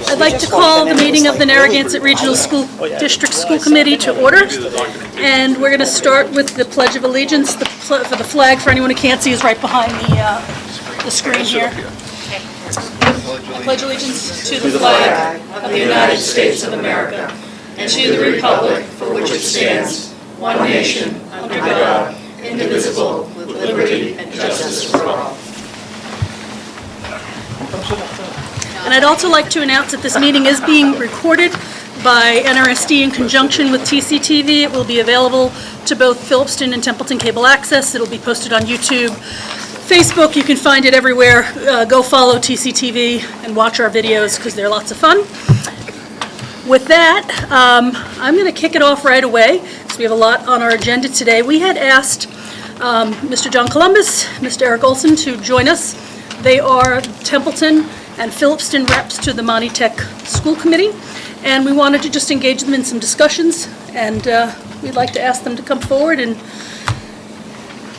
I'd like to call the meeting of the Narragansett Regional School District School Committee to order. And we're going to start with the Pledge of Allegiance. For the flag, for anyone who can't see, is right behind the screen here. I pledge allegiance to the flag of the United States of America and to the republic for which it stands, one nation, under God, indivisible, with liberty and justice for all. And I'd also like to announce that this meeting is being recorded by NRSD in conjunction with TCTV. It will be available to both Phillipston and Templeton Cable Access. It will be posted on YouTube, Facebook. You can find it everywhere. Go follow TCTV and watch our videos because they're lots of fun. With that, I'm going to kick it off right away because we have a lot on our agenda today. We had asked Mr. John Columbus, Mr. Eric Olson to join us. They are Templeton and Phillipston reps to the Monty Tech School Committee, and we wanted to just engage them in some discussions, and we'd like to ask them to come forward and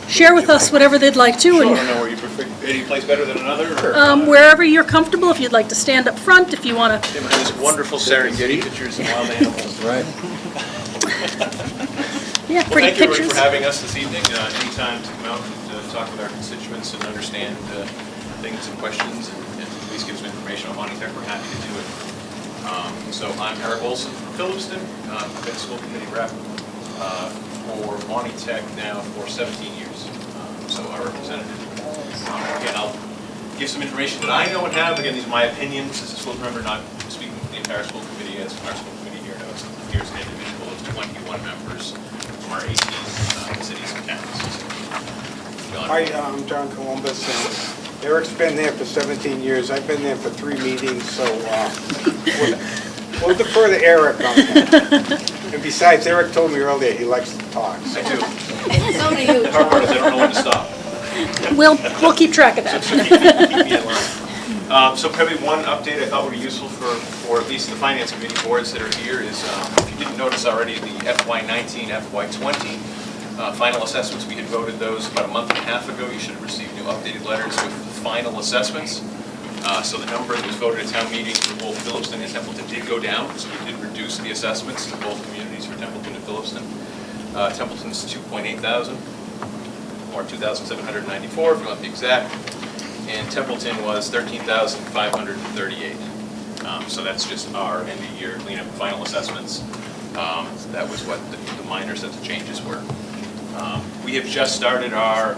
share with us whatever they'd like to. Sure, I don't know where you prefer, any place better than another? Or? Wherever you're comfortable, if you'd like to stand up front, if you want to. This wonderful Serengeti pictures of wild animals. Right. Yeah, pretty thank you pictures. for having us this evening. Anytime to come out and talk with our constituents and understand things and questions, and please give some information on Monty Tech. We're happy to do it. So I'm Eric Olson from Phillipston. I've been a school committee rep for Monty Tech now for 17 years. So our representative. Again, I'll give some information that I know and have. Again, these are my opinions as a school member, not speaking for the entire school committee. As our school committee here knows, here's an individual of 21 members from our 18 cities and towns. Hi, I'm John Columbus, and Eric's been there for 17 years. I've been there for 3 meetings, so we'll defer to Eric on that. And besides, Eric told me earlier he likes to talk. So. I do. The hard part is I don't know when to stop. We'll keep track of that. So keep me in line. So probably one update I thought would be useful for at least the Finance Committee boards that are here is, if you didn't notice already, the FY19, FY20 final assessments, we had voted those about a month and a half ago. You should have received new updated letters with the final assessments. So the number that was voted at town meeting for both Phillipston and Templeton did go down, so we did reduce the assessments to both communities for Templeton and Phillipston. Templeton's 2.8 thousand, or 2,794 if you want the exact, and Templeton was 13,538. So that's just our end of year cleanup final assessments. That was what the minor sets of changes were. We have just started our,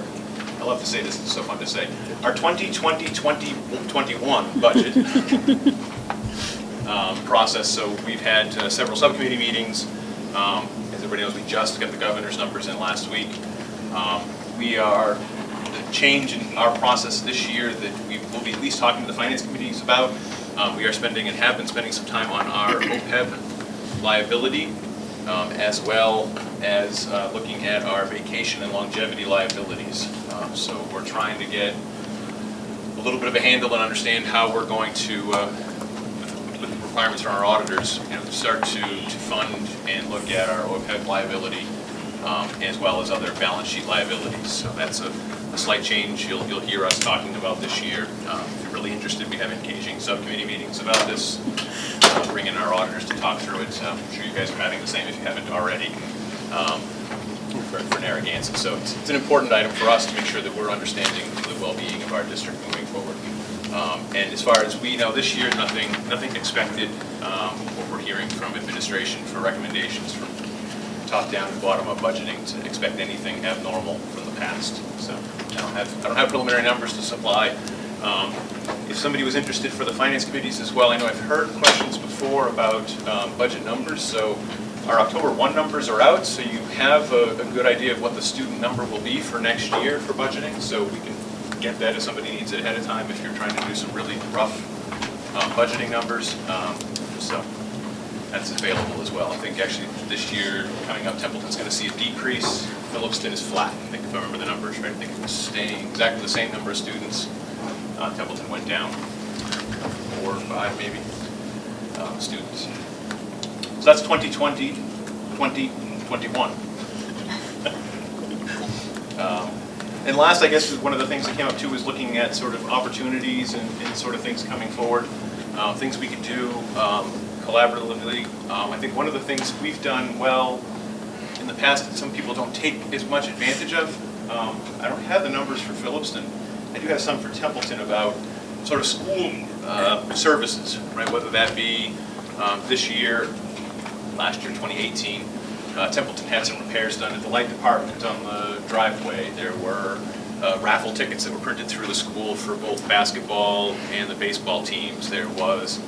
I love to say this, it's so fun to say, our 2020-2021 budget process. So we've had several subcommittee meetings. As everybody knows, we just got the governor's numbers in last week. The change in our process this year that we will be at least talking to the finance committees about. We are spending and have been spending some time on our OPEB liability, as well as looking at our vacation and longevity liabilities. So we're trying to get a little bit of a handle and understand how we're going to, with the requirements from our auditors, start to fund and look at our OPEB liability, as well as other balance sheet liabilities. So that's a slight change you'll hear us talking about this year. If you're really interested, we have engaging subcommittee meetings about this. Bring in our auditors to talk through it. I'm sure you guys are having the same if you haven't already for Narragansett. So it's an important item for us to make sure that we're understanding the well-being of our district moving forward. And as far as we know, this year nothing expected. What we're hearing from administration for recommendations from top-down and bottom-up budgeting to expect anything abnormal from the past. So I don't have preliminary numbers to supply. If somebody was interested for the finance committees as well, I know I've heard questions before about budget numbers. So our October 1 numbers are out, so you have a good idea of what the student number will be for next year for budgeting. So we can get that if somebody needs it ahead of time if you're trying to do some really rough budgeting numbers. So that's available as well. I think actually this year coming up, Templeton's going to see a decrease. Phillipston is flat, I think, if I remember the numbers right. I think it was staying exactly the same number of students. Templeton went down 4 or 5 maybe students. So that's 2020, 2021. And last, I guess, one of the things that came up too was looking at sort of opportunities and sort of things coming forward, things we could do collaboratively. I think one of the things we've done well in the past that some people don't take as much advantage of, I don't have the numbers for Phillipston. I do have some for Templeton about sort of school services, right? Whether that be this year, last year, 2018, Templeton had some repairs done at the light department on the driveway. There were raffle tickets that were printed through the school for both basketball and the baseball teams. There was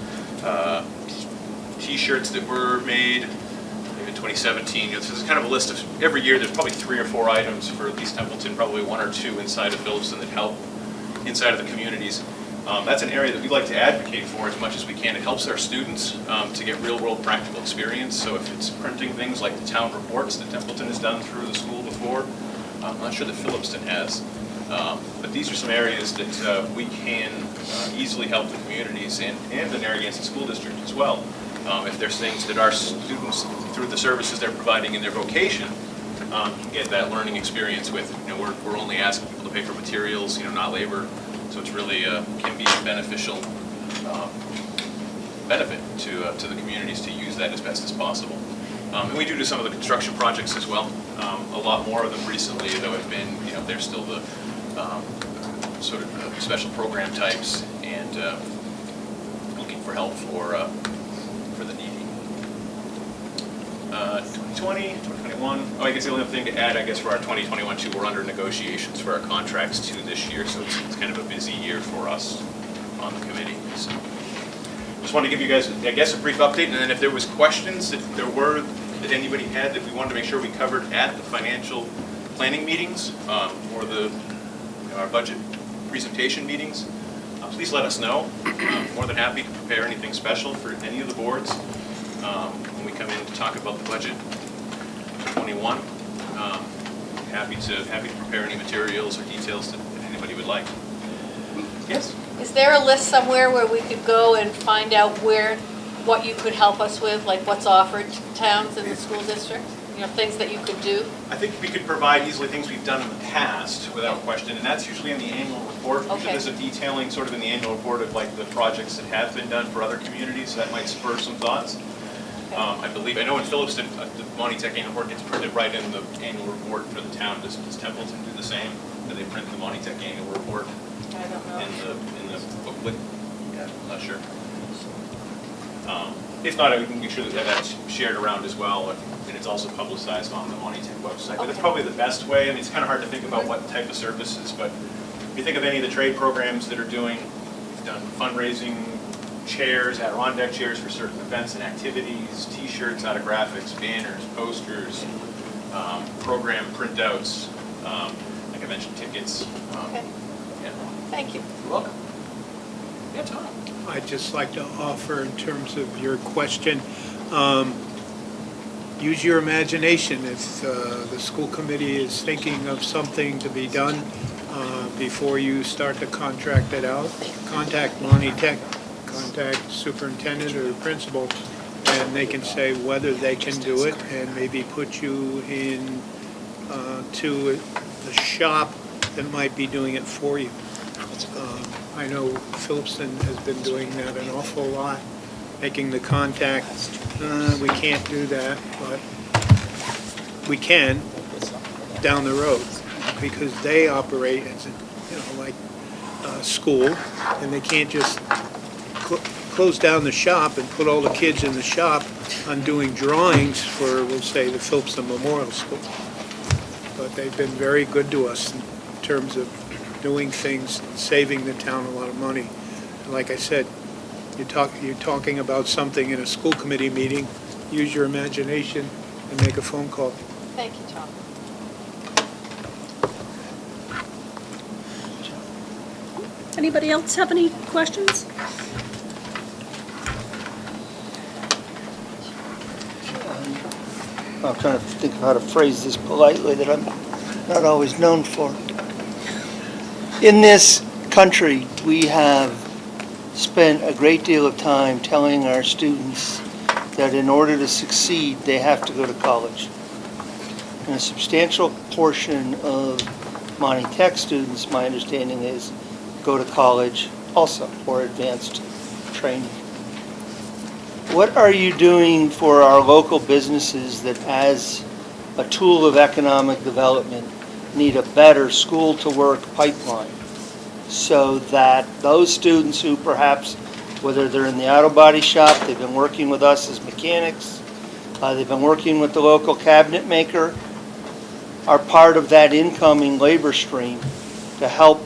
T-shirts that were made in 2017. This is kind of a list of, every year there's probably 3 or 4 items for at least Templeton, probably 1 or 2 inside of Phillipston that help inside of the communities. That's an area that we like to advocate for as much as we can. It helps our students to get real-world practical experience. So if it's printing things like the town reports that Templeton has done through the school before, I'm not sure that Phillipston has. But these are some areas that we can easily help the communities and the Narragansett School District as well. If there's things that our students, through the services they're providing in their vocation, can get that learning experience with. You know, we're only asking people to pay for materials, you know, not labor. So it's really can be a beneficial benefit to the communities to use that as best as possible. And we do some of the construction projects as well. A lot more of them recently, though, have been, you know, they're still the sort of special program types and looking for help for the needy. 2020, 2021. Oh, I guess the only other thing to add, I guess, for our 2021 too, we're under negotiations for our contracts too this year, so it's kind of a busy year for us on the committee. So, just wanted to give you guys, I guess, a brief update, and then if there was questions that anybody had that we wanted to make sure we covered at the financial planning meetings or our budget presentation meetings, please let us know. I'm more than happy to prepare anything special for any of the boards when we come in to talk about the budget for 21. Happy to prepare any materials or details that anybody would like. Yes? Is there a list somewhere where we could go and find out what you could help us with, like what's offered to towns in the school district? You know, things that you could do? I think we could provide easily things we've done in the past without question, and that's usually in the annual report. Okay. So there's a detailing sort of in the annual report of like the projects that have been done for other communities, so that might spur some thoughts. I know in Phillipston, the Monty Tech annual report gets printed right in the annual report for the town. Does Templeton do the same? Do they print the Monty Tech annual report I don't know. in the booklet? Yeah, I'm not sure. If not, we can make sure that that's shared around as well, and it's also publicized on the Monty Tech website. But that's probably the best way. I mean, it's kind of hard to think about what type of services, but if you think of any of the trade programs that are doing, we've done fundraising, chairs, Adirondack chairs for certain events and activities, T-shirts, autographics, banners, posters, program printouts, like I mentioned, tickets. Okay. Yeah. Thank you. You're welcome. Yeah, Tom. I'd just like to offer in terms of your question, use your imagination. If the school committee is thinking of something to be done before you start to contract it out, contact Monty Tech, contact superintendent or the principal, and they can say whether they can do it and maybe put you in to the shop that might be doing it for you. I know Phillipston has been doing that an awful lot, making the contact. We can't do that, but we can down the road because they operate as like a school, and they can't just close down the shop and put all the kids in the shop on doing drawings for, we'll say, the Phillipston Memorial School. But they've been very good to us in terms of doing things, saving the town a lot of money. And like I said, you're talking about something in a school committee meeting, use your imagination and make a phone call. Thank you, Tom. Anybody else have any questions? I'm trying to think of how to phrase this politely that I'm not always known for. In this country, we have spent a great deal of time telling our students that in order to succeed, they have to go to college. And a substantial portion of Monty Tech students, my understanding is, go to college also for advanced training. What are you doing for our local businesses that, as a tool of economic development, need a better school-to-work pipeline, so that those students who perhaps, whether they're in the auto body shop, they've been working with us as mechanics, they've been working with the local cabinet maker, are part of that incoming labor stream to help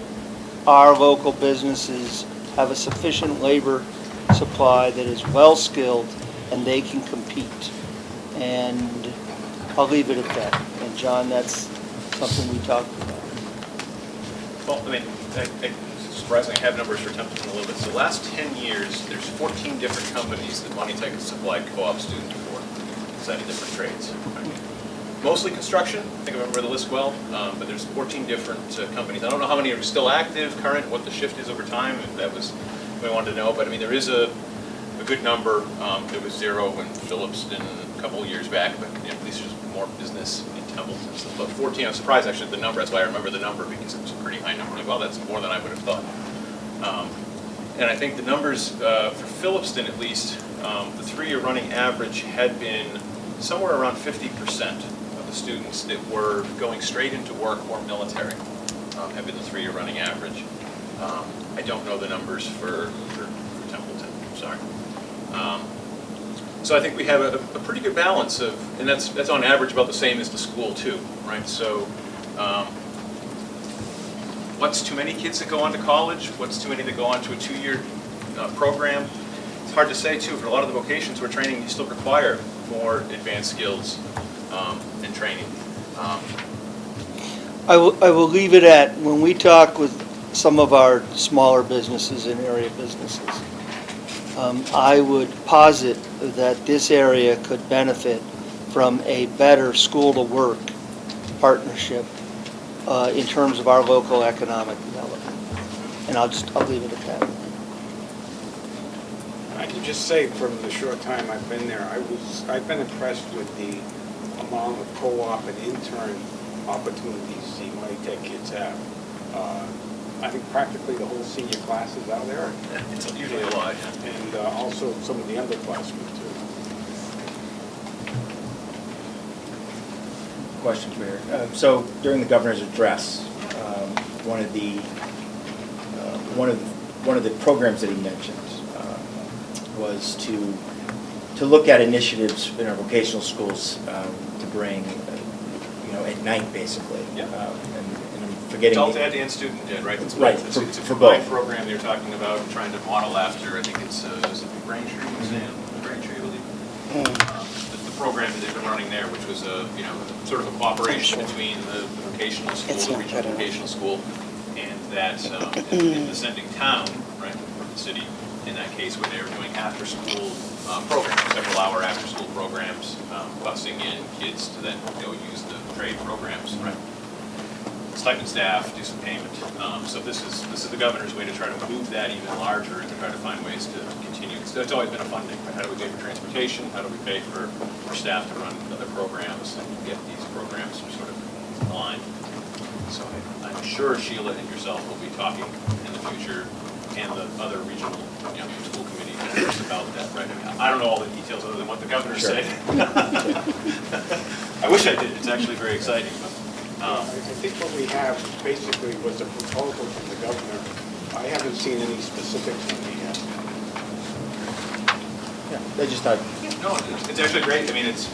our local businesses have a sufficient labor supply that is well-skilled and they can compete. And I'll leave it at that. And John, that's something we talked about. Well, I mean, I surprisingly have numbers for Templeton a little bit. So the last 10 years, there's 14 different companies that Monty Tech has supplied co-op students for, citing different trades. Right? Mostly construction, I think I remember the list well, but there's 14 different companies. I don't know how many are still active, current, what the shift is over time, if that was what we wanted to know. But I mean, there is a good number. There was 0 in Phillipston a couple of years back, but you know, at least there's more business in Templeton. So, but 14, I'm surprised actually at the number. That's why I remember the number, because it was a pretty high number. Like, well, that's more than I would have thought. And I think the numbers for Phillipston, at least, the 3-year running average had been somewhere around 50% of the students that were going straight into work or military have been the 3-year running average. I don't know the numbers for Templeton, I'm sorry. So I think we have a pretty good balance of, and that's on average about the same as the school too, right? So what's too many kids that go on to college? What's too many that go on to a 2-year program? It's hard to say too. For a lot of the vocations we're training, you still require more advanced skills and training. I will leave it at, when we talk with some of our smaller businesses and area businesses, I would posit that this area could benefit from a better school-to-work partnership in terms of our local economic development. And I'll leave it at that. I can just say, from the short time I've been there, I've been impressed with the amount of co-op and intern opportunities the Monty Tech kids have. I think practically the whole senior class is out there. It's usually a lot, yeah. And also some of the underclassmen too. Question for you. So during the governor's address, one of the programs that he mentioned was to look at initiatives in our vocational schools to bring, at night basically. Yeah. And I'm forgetting. Adult ed and student ed, right? It's right. It's a for combined both. program you're talking about, trying to model after. I think it's Braintree, Braintree, I believe. The program that they've been running there, which was sort of a cooperation between the vocational school, the regional vocational school, and that in the sending town, right, from the city, in that case, where they were doing after-school programs, several-hour after-school programs, busing in kids to then go use the trade programs, right? Stipend staff, do some payment. So this is the governor's way to try to move that even larger and to try to find ways to continue. So it's always been a funding, right? How do we pay for transportation? How do we pay for staff to run other programs and get these programs sort of aligned? So I'm sure Sheila and yourself will be talking in the future, and the other regional school committee members about that, right? I mean, I don't know all the details other than what the governor said. I wish I did. It's actually very exciting. But, I think what we have basically was a proposal from the governor. I haven't seen any specifics on it yet. Yeah, I just thought. No, it's actually great. I mean, it's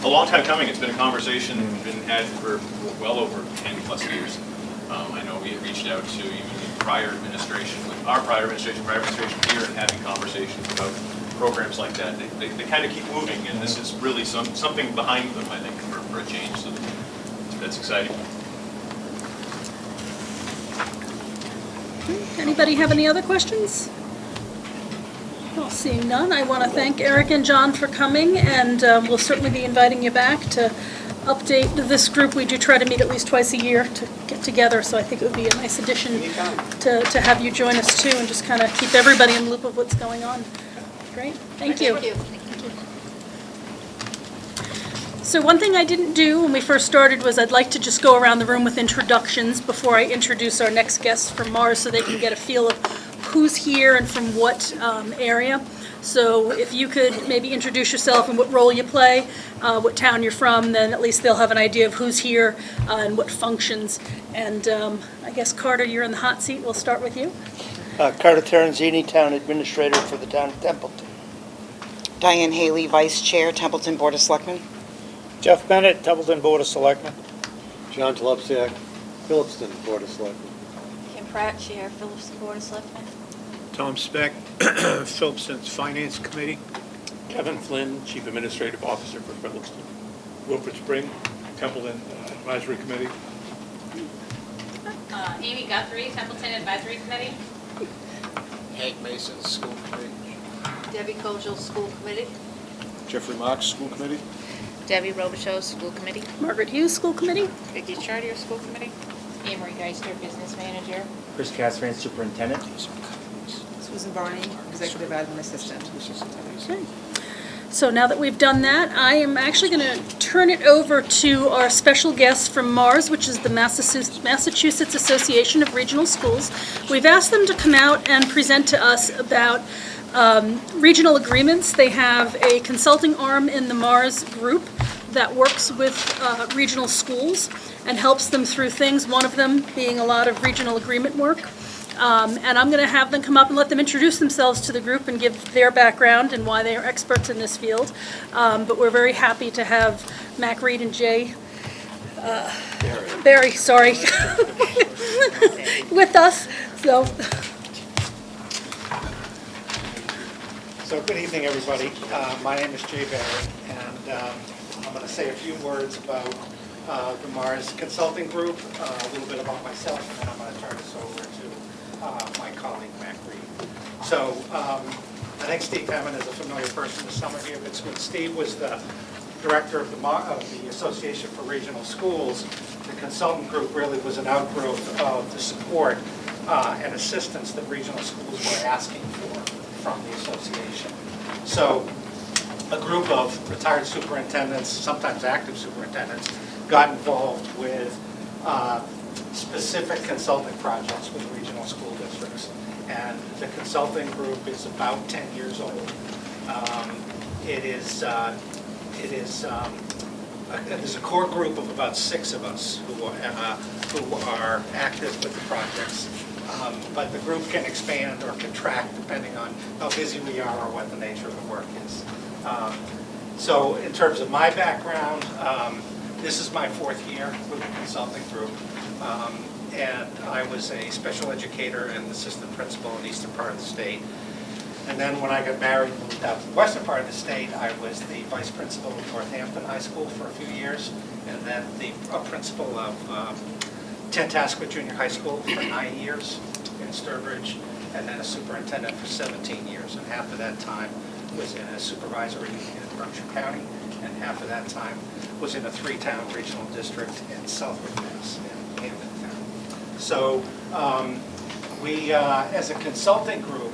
a long time coming. It's been a conversation been had for well over 10 plus years. I know we had reached out to even the prior administration, with our prior administration here, and having conversations about programs like that. They kind of keep moving, and this is really something behind them, I think, for a change. So that's exciting. Anybody have any other questions? Well, seeing none, I want to thank Eric and John for coming, and we'll certainly be inviting you back to update this group. We do try to meet at least twice a year to get together, so I think it would be a nice addition to have you join us too, and just kind of keep everybody in the loop of what's going on. Great, thank you. Thank you. So one thing I didn't do when we first started was I'd like to just go around the room with introductions before I introduce our next guests from Mars so they can get a feel of who's here and from what area. So if you could maybe introduce yourself and what role you play, what town you're from, then at least they'll have an idea of who's here and what functions. And I guess, Carter, you're in the hot seat. We'll start with you. Carter Terenzini, Town Administrator for the town of Templeton. Diane Haley, Vice Chair, Templeton Board of Selectmen. Jeff Bennett, Templeton Board of Selectmen. John Telupsiak, Phillipston Board of Selectmen. Kim Pratt, Chair, Phillipston Board of Selectmen. Tom Speck, Phillipston's Finance Committee. Kevin Flynn, Chief Administrative Officer for Phillipston. Wilfred Spring, Templeton Advisory Committee. Amy Guthrie, Templeton Advisory Committee. Hank Mason, School Committee. Debbie Kojal, School Committee. Jeffrey Marks, School Committee. Debbie Robichaud, School Committee. Margaret Hughes, School Committee. Vicky Chartier, School Committee. Amory Geister, Business Manager. Chris Casfran, Superintendent. Susan Barney, Executive Admin Assistant. Okay. So now that we've done that, I am actually going to turn it over to our special guest from Mars, which is the Massachusetts Association of Regional Schools. We've asked them to come out and present to us about regional agreements. They have a consulting arm in the Mars group that works with regional schools and helps them through things, one of them being a lot of regional agreement work. And I'm going to have them come up and let them introduce themselves to the group and give their background and why they are experts in this field. But we're very happy to have Mac Reed and Jay Barry, sorry, with us. So good evening, everybody. My name is Jay Barry, and I'm going to say a few words about the Mars Consulting Group, a little bit about myself, and then I'm going to turn this over to my colleague, Mac Reed. So I think Steve Hammond is a familiar person this summer here, but when Steve was the director of the Association for Regional Schools, the consultant group really was an outgrowth of the support and assistance that regional schools were asking for from the association. So a group of retired superintendents, sometimes active superintendents, got involved with specific consulting projects with regional school districts. And the consulting group is about 10 years old. There's a core group of about 6 of us who are active with the projects. But the group can expand or contract depending on how busy we are or what the nature of the work is. So in terms of my background, this is my 4th year with the consulting group. And I was a special educator and assistant principal in the eastern part of the state. And then when I got married and moved out to the western part of the state, I was the vice principal of Northampton High School for a few years, and then the principal of Tantascwa Junior High School for 9 years in Sturbridge, and then a superintendent for 17 years. And half of that time was in a supervisory in Berkshire County, and half of that time was in a 3-town regional district in Southwood, Mass, in Hammond. So we, as a consulting group,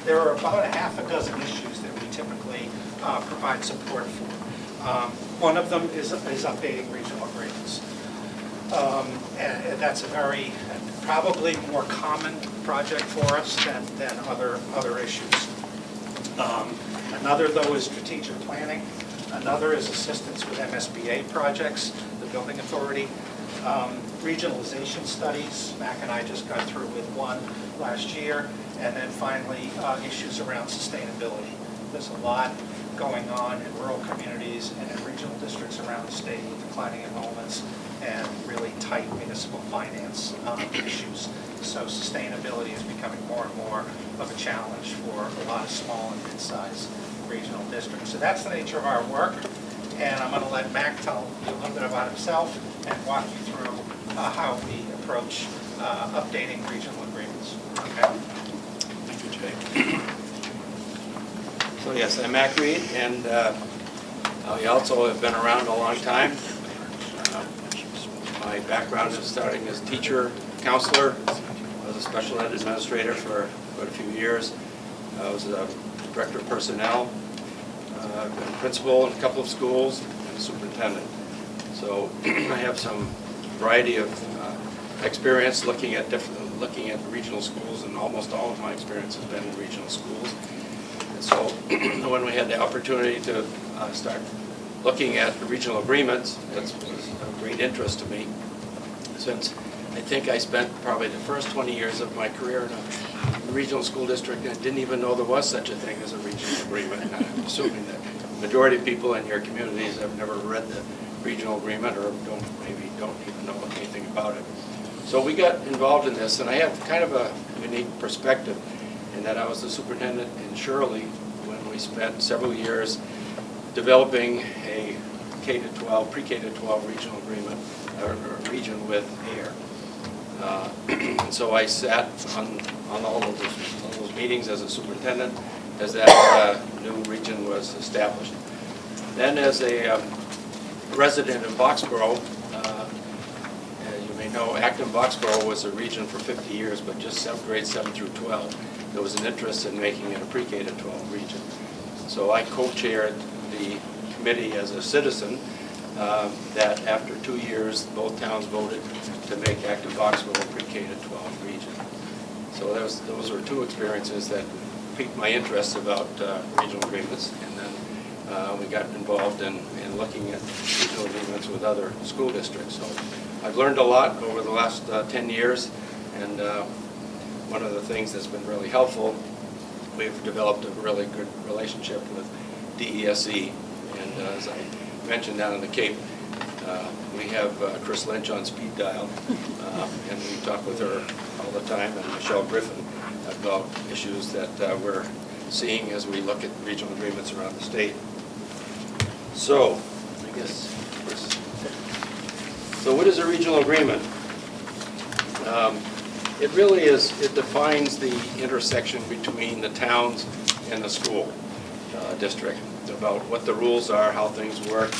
there are about a half a dozen issues that we typically provide support for. One of them is updating regional agreements. And that's a very, probably more common project for us than other issues. Another, though, is strategic planning. Another is assistance with MSBA projects, the building authority. Regionalization studies, Mac and I just got through with one last year, and then finally issues around sustainability. There's a lot going on in rural communities and in regional districts around the state with declining enrollments and really tight municipal finance issues. So sustainability is becoming more and more of a challenge for a lot of small and mid-sized regional districts. So that's the nature of our work, and I'm going to let Mac tell you a little bit about himself and walk you through how we approach updating regional agreements. Okay. Thank you, Jay. So yes, I'm Mac Reed, and I also have been around a long time. My background is starting as teacher, counselor. I was a special ed administrator for quite a few years. I was a director of personnel. I've been principal in a couple of schools, and the superintendent. So I have some variety of experience looking at regional schools, and almost all of my experience has been in regional schools. And so when we had the opportunity to start looking at the regional agreements, it was of great interest to me, since I think I spent probably the first 20 years of my career in a regional school district and didn't even know there was such a thing as a regional agreement. I'm assuming that the majority of people in your communities have never read the regional agreement or maybe don't even know anything about it. So we got involved in this, and I have kind of a unique perspective in that I was the superintendent in Shirley when we spent several years developing a K-12, pre-K-12 regional agreement, or region with AIR. And so I sat on all of those meetings as a superintendent as that new region was established. Then as a resident in Boxborough, you may know Acton-Boxborough was a region for 50 years, but just grades 7 through 12. There was an interest in making it a pre-K to 12 region. So I co-chaired the committee as a citizen that after 2 years, both towns voted to make Acton-Boxborough a pre-K to 12 region. So those were two experiences that piqued my interest about regional agreements, and then we got involved in looking at regional agreements with other school districts. So I've learned a lot over the last 10 years, and one of the things that's been really helpful, we've developed a really good relationship with DESE, and as I mentioned down in the Cape, we have Chris Lynch on speed dial, and we talk with her all the time, and Michelle Griffin, about issues that we're seeing as we look at regional agreements around the state. So, I guess, so what is a regional agreement? It really is, it defines the intersection between the towns and the school district. It's about what the rules are, how things work,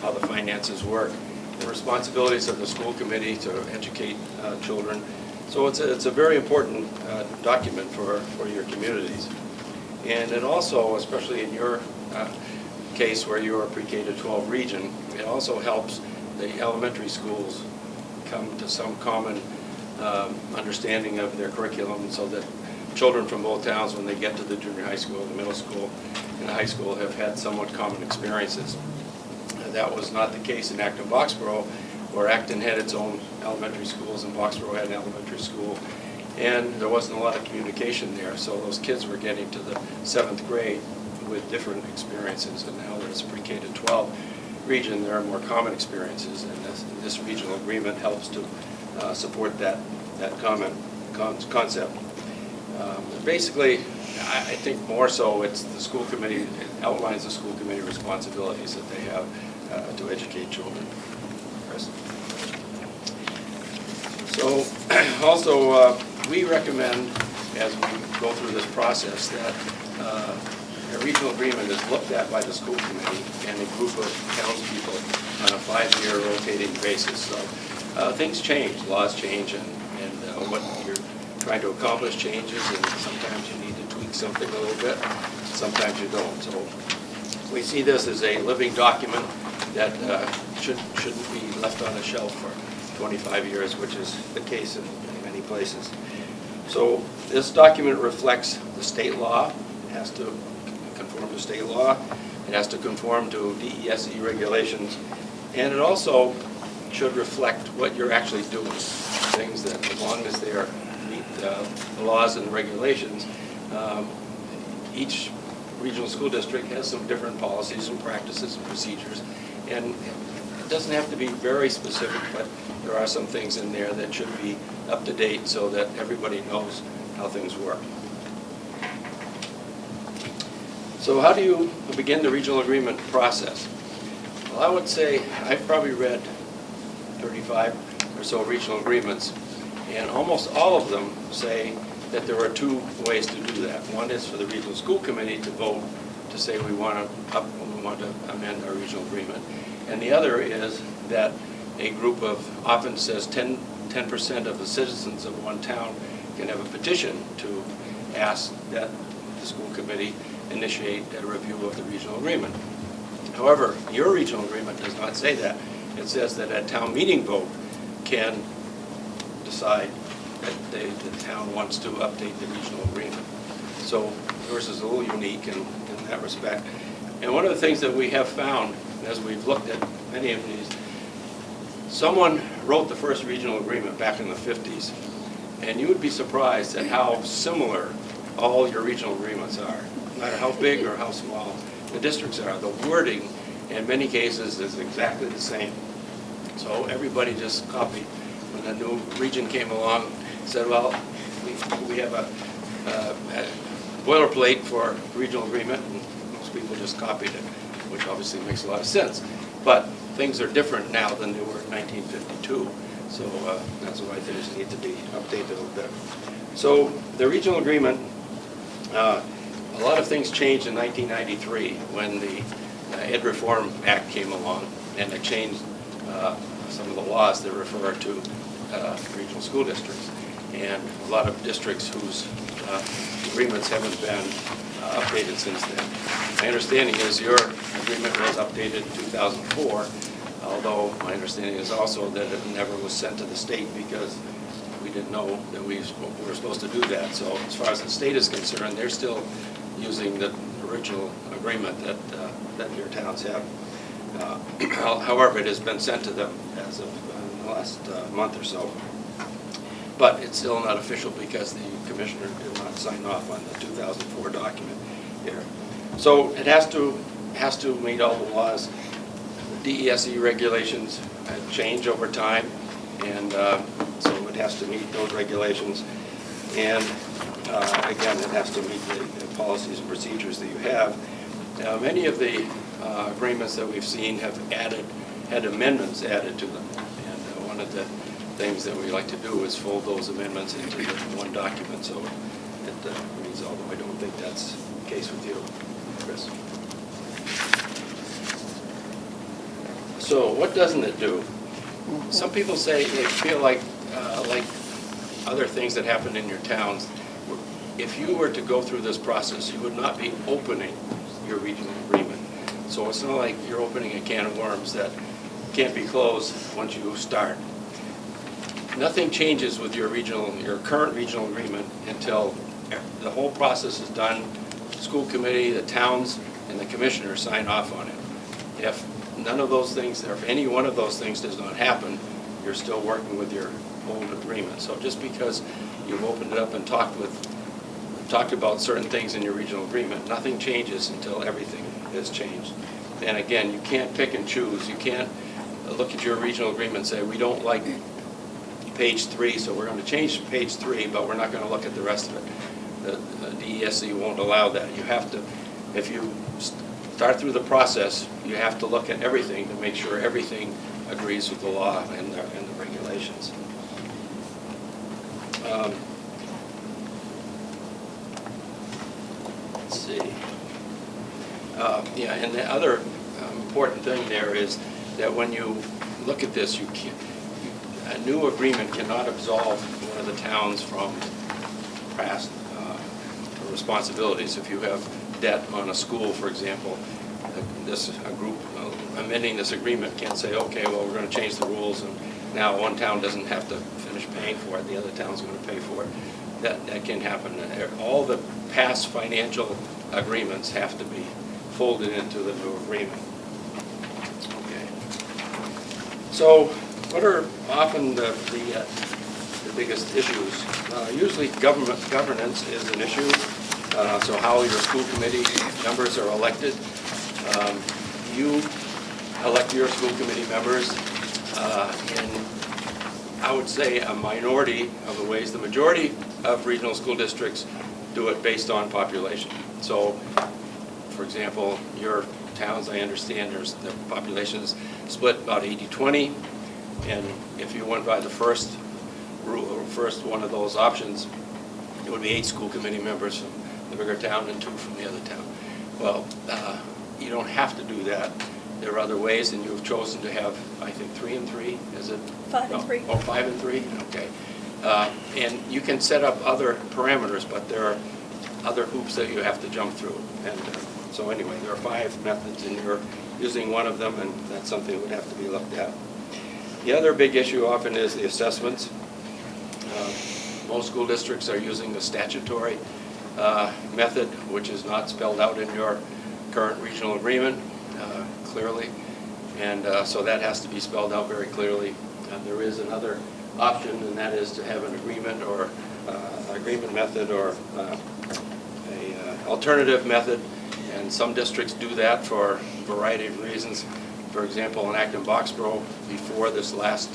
how the finances work, the responsibilities of the school committee to educate children. So it's a very important document for your communities. And it also, especially in your case where you're a pre-K to 12 region, it also helps the elementary schools come to some common understanding of their curriculum, so that children from both towns, when they get to the junior high school, the middle school, and the high school, have had somewhat common experiences. That was not the case in Acton-Boxborough, where Acton had its own elementary schools and Boxborough had an elementary school, and there wasn't a lot of communication there, so those kids were getting to the 7th grade with different experiences, and now there's pre-K to 12 region, there are more common experiences, and this regional agreement helps to support that common concept. Basically, I think more so it's the school committee, it outlines the school committee responsibilities that they have to educate children. Chris? So also we recommend, as we go through this process, that a regional agreement is looked at by the school committee and a group of townspeople on a 5-year rotating basis. So things change, laws change, and what you're trying to accomplish changes, and sometimes you need to tweak something a little bit, sometimes you don't. So we see this as a living document that shouldn't be left on a shelf for 25 years, which is the case in many places. So this document reflects the state law. It has to conform to state law. It has to conform to DESE regulations. And it also should reflect what you're actually doing. Things that, as long as they meet the laws and regulations, each regional school district has some different policies and practices and procedures. And it doesn't have to be very specific, but there are some things in there that should be up to date so that everybody knows how things work. So how do you begin the regional agreement process? Well, I would say I've probably read 35 or so regional agreements, and almost all of them say that there are two ways to do that. One is for the regional school committee to vote to say we want to amend our regional agreement, and the other is that a group of, often says 10% of the citizens of one town can have a petition to ask that the school committee initiate a review of the regional agreement. However, your regional agreement does not say that. It says that a town meeting vote can decide that the town wants to update the regional agreement. So yours is a little unique in that respect. And one of the things that we have found as we've looked at many of these, someone wrote the first regional agreement back in the 50s, and you would be surprised at how similar all your regional agreements are. No matter how big or how small the districts are, the wording in many cases is exactly the same. So everybody just copied. When a new region came along, said, well, we have a boilerplate for regional agreement, and most people just copied it, which obviously makes a lot of sense. But things are different now than they were in 1952, so that's why things need to be updated a little bit. So the regional agreement, a lot of things changed in 1993 when the Ed Reform Act came along, and it changed some of the laws that refer to regional school districts. And a lot of districts whose agreements haven't been updated since then. My understanding is your agreement was updated in 2004, although my understanding is also that it never was sent to the state because we didn't know that we were supposed to do that. So as far as the state is concerned, they're still using the original agreement that your towns have. However, it has been sent to them as of the last month or so. But it's still not official because the commissioner did not sign off on the 2004 document here. So it has to meet all the laws. The DESE regulations change over time, and so it has to meet those regulations. And again, it has to meet the policies and procedures that you have. Many of the agreements that we've seen have had amendments added to them. And one of the things that we like to do is fold those amendments into one document, so it reads, although I don't think that's the case with you, Chris. So what doesn't it do? Some people say they feel like other things that happen in your towns, if you were to go through this process, you would not be opening your regional agreement. So it's not like you're opening a can of worms that can't be closed once you start. Nothing changes with your current regional agreement until the whole process is done. The school committee, the towns, and the commissioner sign off on it. If none of those things, or if any one of those things does not happen, you're still working with your old agreement. So just because you've opened it up and talked about certain things in your regional agreement, nothing changes until everything is changed. And again, you can't pick and choose. You can't look at your regional agreement and say, we don't like page 3, so we're going to change page 3, but we're not going to look at the rest of it. The DESE won't allow that. You have to, if you start through the process, you have to look at everything to make sure everything agrees with the law and the regulations. Let's see. Yeah, and the other important thing there is that when you look at this, a new agreement cannot absolve one of the towns from past responsibilities. If you have debt on a school, for example, a group amending this agreement can't say, okay, well, we're going to change the rules, and now one town doesn't have to finish paying for it, the other town's going to pay for it. That can happen. All the past financial agreements have to be folded into the new agreement. Okay. So what are often the biggest issues? Usually governance is an issue. So how your school committee members are elected. You elect your school committee members in, I would say, a minority of the ways. The majority of regional school districts do it based on population. So, for example, your towns, I understand, the population is split about 80-20, and if you went by the first one of those options, it would be 8 school committee members from the bigger town and 2 from the other town. Well, you don't have to do that. There are other ways, and you've chosen to have, I think, 3 and 3. Is it? 5 and 3. Oh, 5 and 3. Okay. And you can set up other parameters, but there are other hoops that you have to jump through. And so anyway, there are 5 methods in your using one of them, and that's something that would have to be looked at. The other big issue often is the assessments. Most school districts are using the statutory method, which is not spelled out in your current regional agreement clearly, and so that has to be spelled out very clearly. There is another option, and that is to have an agreement or agreement method or a alternative method, and some districts do that for a variety of reasons. For example, in Acton-Boxborough, before this last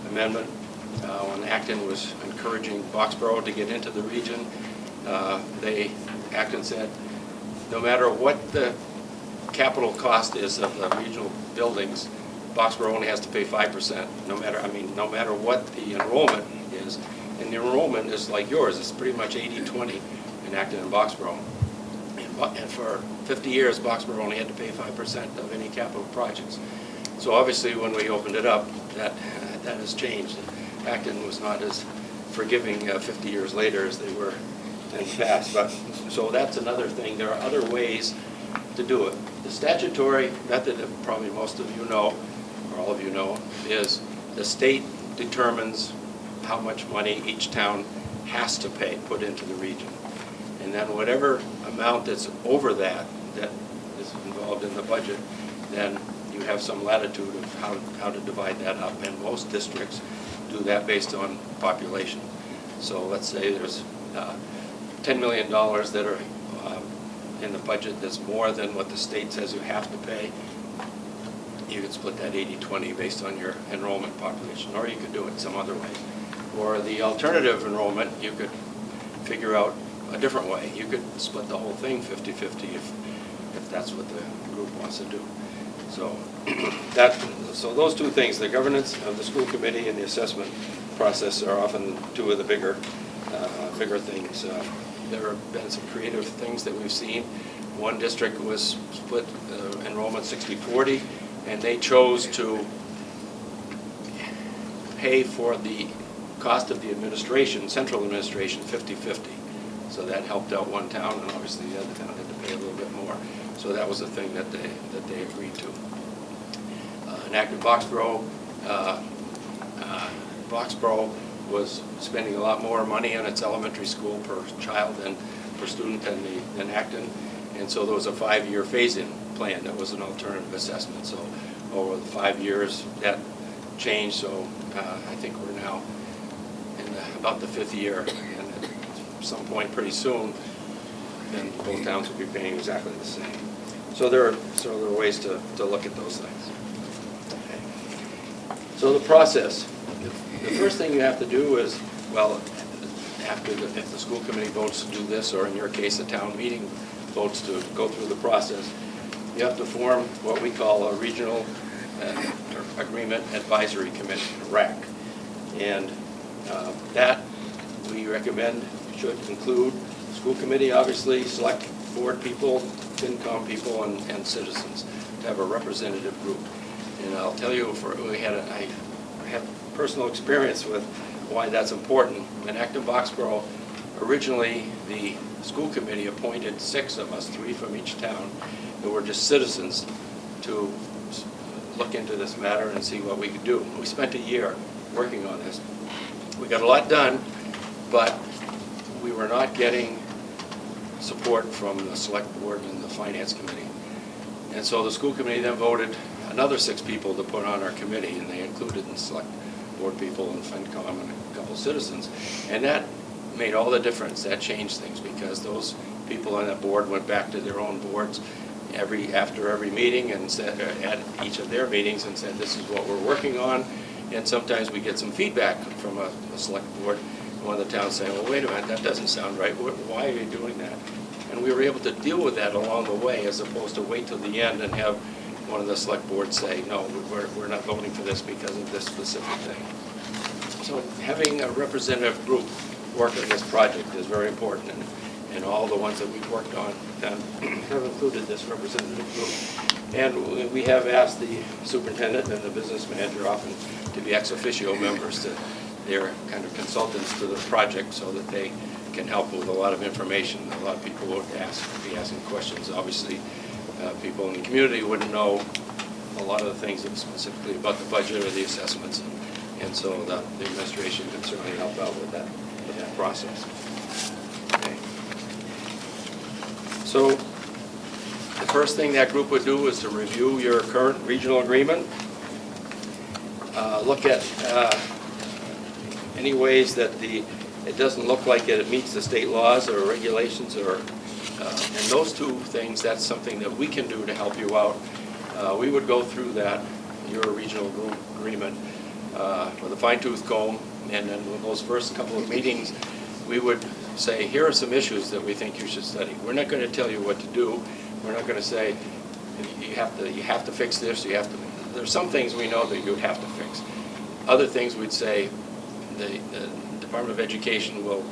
amendment, when Acton was encouraging Boxborough to get into the region, Acton said, no matter what the capital cost is of the regional buildings, Boxborough only has to pay 5%, no matter what the enrollment is. And the enrollment is like yours, it's pretty much 80-20 in Acton and Boxborough. And for 50 years, Boxborough only had to pay 5% of any capital projects. So obviously, when we opened it up, that has changed. Acton was not as forgiving 50 years later as they were in the past. But so that's another thing. There are other ways to do it. The statutory method that probably most of you know, or all of you know, is the state determines how much money each town has to put into the region. And then whatever amount that's over that is involved in the budget, then you have some latitude of how to divide that up. And most districts do that based on population. So let's say there's $10 million that are in the budget that's more than what the state says you have to pay. You could split that 80-20 based on your enrollment population, or you could do it some other way. Or the alternative enrollment, you could figure out a different way. You could split the whole thing 50-50 if that's what the group wants to do. So so those two things, the governance of the school committee and the assessment process, are often two of the bigger things. There have been some creative things that we've seen. One district was split enrollment 60-40, and they chose to pay for the cost of the administration, central administration, 50-50. So that helped out one town, and obviously the other town had to pay a little bit more. So that was the thing that they agreed to. In Acton-Boxborough, Boxborough was spending a lot more money on its elementary school per child and per student than Acton, and so there was a 5-year phase-in plan that was an alternative assessment. So over the 5 years, that changed. So I think we're now in about the 5th year, and at some point pretty soon, then both towns will be paying exactly the same. So there are ways to look at those things. Okay. So the process. The first thing you have to do is, well, if the school committee votes to do this, or in your case, the town meeting votes to go through the process, you have to form what we call a regional agreement advisory committee, RAC. And that we recommend should include school committee, obviously, select board people, FinCom people, and citizens, to have a representative group. And I'll tell you, I have personal experience with why that's important. In Acton-Boxborough, originally the school committee appointed 6 of us, 3 from each town, who were just citizens, to look into this matter and see what we could do. We spent a year working on this. We got a lot done, but we were not getting support from the select board and the finance committee. And so the school committee then voted another 6 people to put on our committee, and they included the select board people and FinCom and a couple citizens. And that made all the difference. That changed things, because those people on that board went back to their own boards after every meeting and said, at each of their meetings, and said, this is what we're working on. And sometimes we get some feedback from a select board. One of the towns saying, well, wait a minute, that doesn't sound right. Why are you doing that? And we were able to deal with that along the way, as opposed to wait till the end and have one of the select boards say, no, we're not voting for this because of this specific thing. So having a representative group work on this project is very important, and all the ones that we've worked on have included this representative group. And we have asked the superintendent and the business manager often to be ex officio members. They're kind of consultants to the project, so that they can help with a lot of information. A lot of people would be asking questions. Obviously, people in the community wouldn't know a lot of the things specifically about the budget or the assessments. And so the administration can certainly help out with that process. Okay. So the first thing that group would do is to review your current regional agreement, look at any ways that it doesn't look like it meets the state laws or regulations, or and those two things, that's something that we can do to help you out. We would go through that, your regional agreement, with a fine-tooth comb, and then with those first couple of meetings, we would say, here are some issues that we think you should study. We're not going to tell you what to do. We're not going to say, you have to fix this, there's some things we know that you have to fix. Other things we'd say, the Department of Education will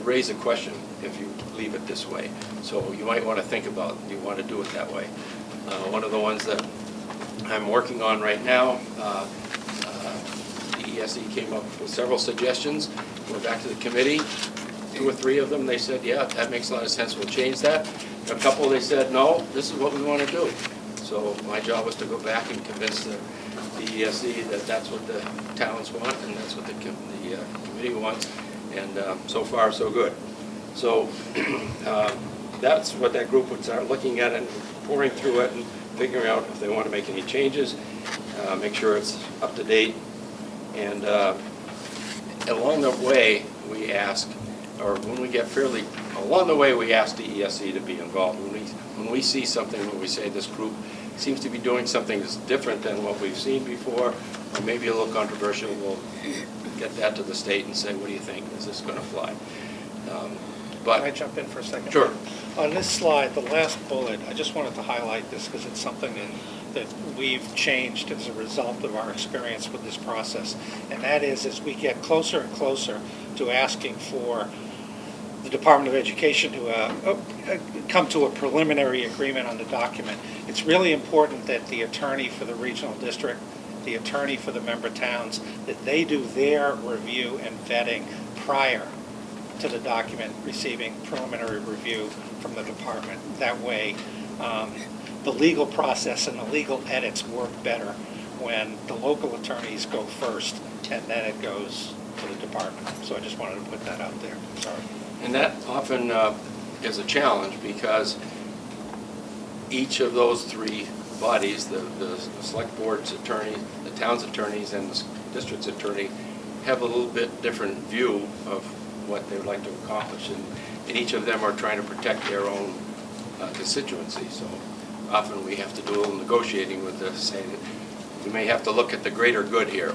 raise a question if you leave it this way. So you might want to think about, you want to do it that way. One of the ones that I'm working on right now, the ESE came up with several suggestions. Went back to the committee, 2 or 3 of them, they said, yeah, that makes a lot of sense, we'll change that. A couple, they said, no, this is what we want to do. So my job was to go back and convince the ESE that that's what the towns want and that's what the committee wants. And so far, so good. So that's what that group would start looking at and pouring through it and figuring out if they want to make any changes, make sure it's up to date. And along the way, we ask, or when we get fairly, along the way, we ask the ESE to be involved. When we see something, when we say this group seems to be doing something that's different than what we've seen before, or maybe a little controversial, we'll get that to the state and say, what do you think? Is this going to fly? Can I jump in for a second? Sure. On this slide, the last bullet, I just wanted to highlight this because it's something that we've changed as a result of our experience with this process. And that is, as we get closer and closer to asking for the Department of Education to come to a preliminary agreement on the document, it's really important that the attorney for the regional district, the attorney for the member towns, that they do their review and vetting prior to the document receiving preliminary review from the department. That way, the legal process and the legal edits work better when the local attorneys go first and then it goes to the department. So I just wanted to put that out there. Sorry. And that often is a challenge because each of those 3 bodies, the select board's attorney, the town's attorneys, and the district's attorney, have a little bit different view of what they would like to accomplish, and each of them are trying to protect their own constituency. So often we have to do a little negotiating with this, saying we may have to look at the greater good here.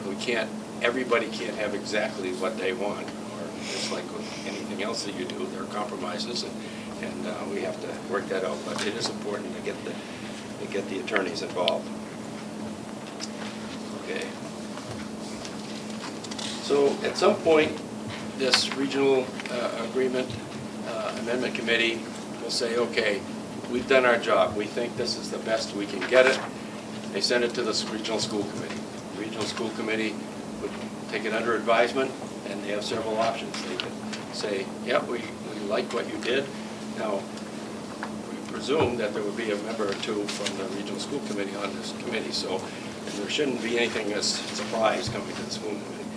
Everybody can't have exactly what they want, or just like with anything else that you do, there are compromises, and we have to work that out. But it is important to get the attorneys involved. Okay. So at some point, this regional agreement amendment committee will say, okay, we've done our job. We think this is the best we can get it. They send it to the regional school committee. The regional school committee would take it under advisement, and they have several options. They could say, yeah, we like what you did. Now, we presume that there would be a member or 2 from the regional school committee on this committee, so there shouldn't be anything as a surprise coming to the school committee.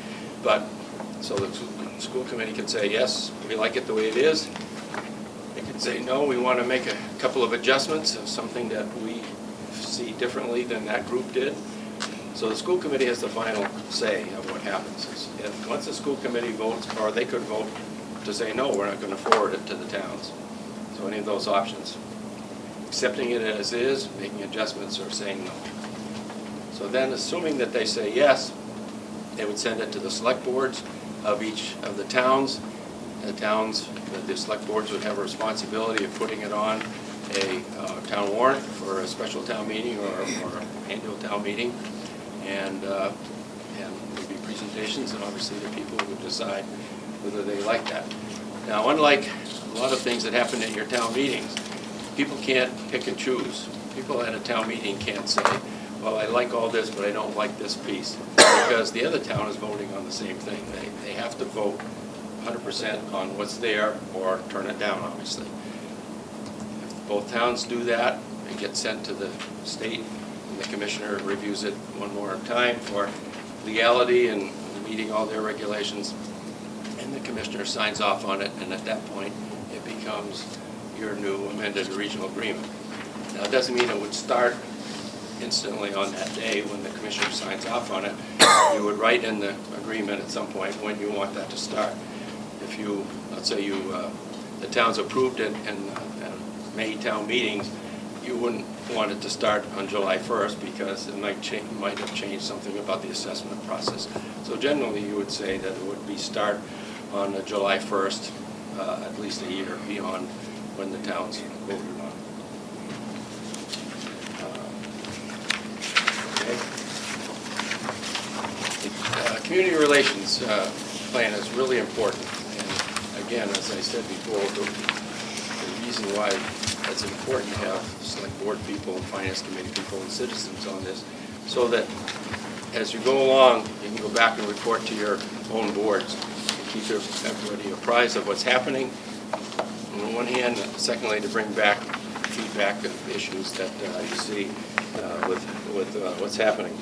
But so the school committee can say, yes, we like it the way it is. They can say, no, we want to make a couple of adjustments of something that we see differently than that group did. So the school committee has the final say of what happens. And once the school committee votes, or they could vote to say, no, we're not going to forward it to the towns. So any of those options. Accepting it as is, making adjustments, or saying no. So then, assuming that they say yes, they would send it to the select boards of each of the towns. The select boards would have a responsibility of putting it on a town warrant for a special town meeting or an annual town meeting. And there'd be presentations, and obviously the people would decide whether they like that. Now, unlike a lot of things that happen in your town meetings, people can't pick and choose. People at a town meeting can't say, well, I like all this, but I don't like this piece, because the other town is voting on the same thing. They have to vote 100% on what's there or turn it down, obviously. If both towns do that, it gets sent to the state and the commissioner reviews it one more time for legality and meeting all their regulations, and the commissioner signs off on it, and at that point, it becomes your new amended regional agreement. Now, it doesn't mean it would start instantly on that day when the commissioner signs off on it. You would write in the agreement at some point when you want that to start. If you, let's say the town's approved it in May town meetings, you wouldn't want it to start on July 1st because it might have changed something about the assessment process. So generally, you would say that it would be start on July 1st, at least a year beyond when the town's voted on. Community relations plan is really important. And again, as I said before, the reason why it's important to have select board people and finance committee people and citizens on this, so that as you go along, you can go back and report to your own boards and keep everybody apprised of what's happening on the one hand. Secondly, to bring back feedback of issues that you see with what's happening.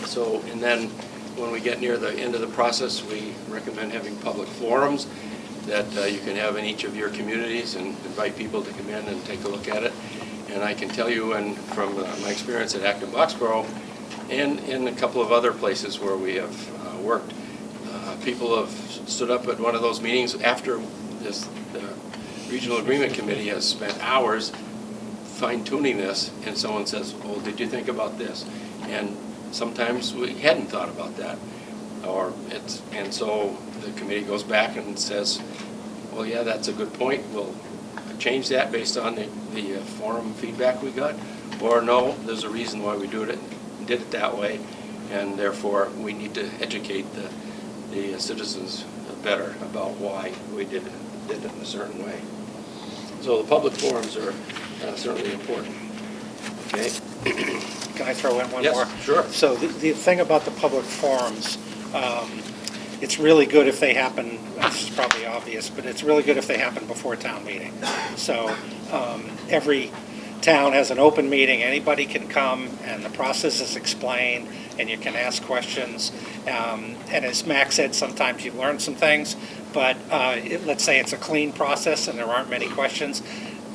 So, and then when we get near the end of the process, we recommend having public forums that you can have in each of your communities and invite people to come in and take a look at it. And I can tell you, and from my experience at Acton Boxborough and in a couple of other places where we have worked, people have stood up at one of those meetings after the Regional Agreement Committee has spent hours fine-tuning this, and someone says, well, did you think about this? And sometimes we hadn't thought about that, and so the committee goes back and says, well, yeah, that's a good point. We'll change that based on the forum feedback we got, or no, there's a reason why we did it that way, and therefore we need to educate the citizens better about why we did it in a certain way. So the public forums are certainly important. Okay. Can I throw in one Yes, more? sure. So the thing about the public forums, it's really good if they happen, this is probably obvious, but it's really good if they happen before a town meeting. So every town has an open meeting, anybody can come, and the process is explained, and you can ask questions. And as Max said, sometimes you learn some things, but let's say it's a clean process and there aren't many questions.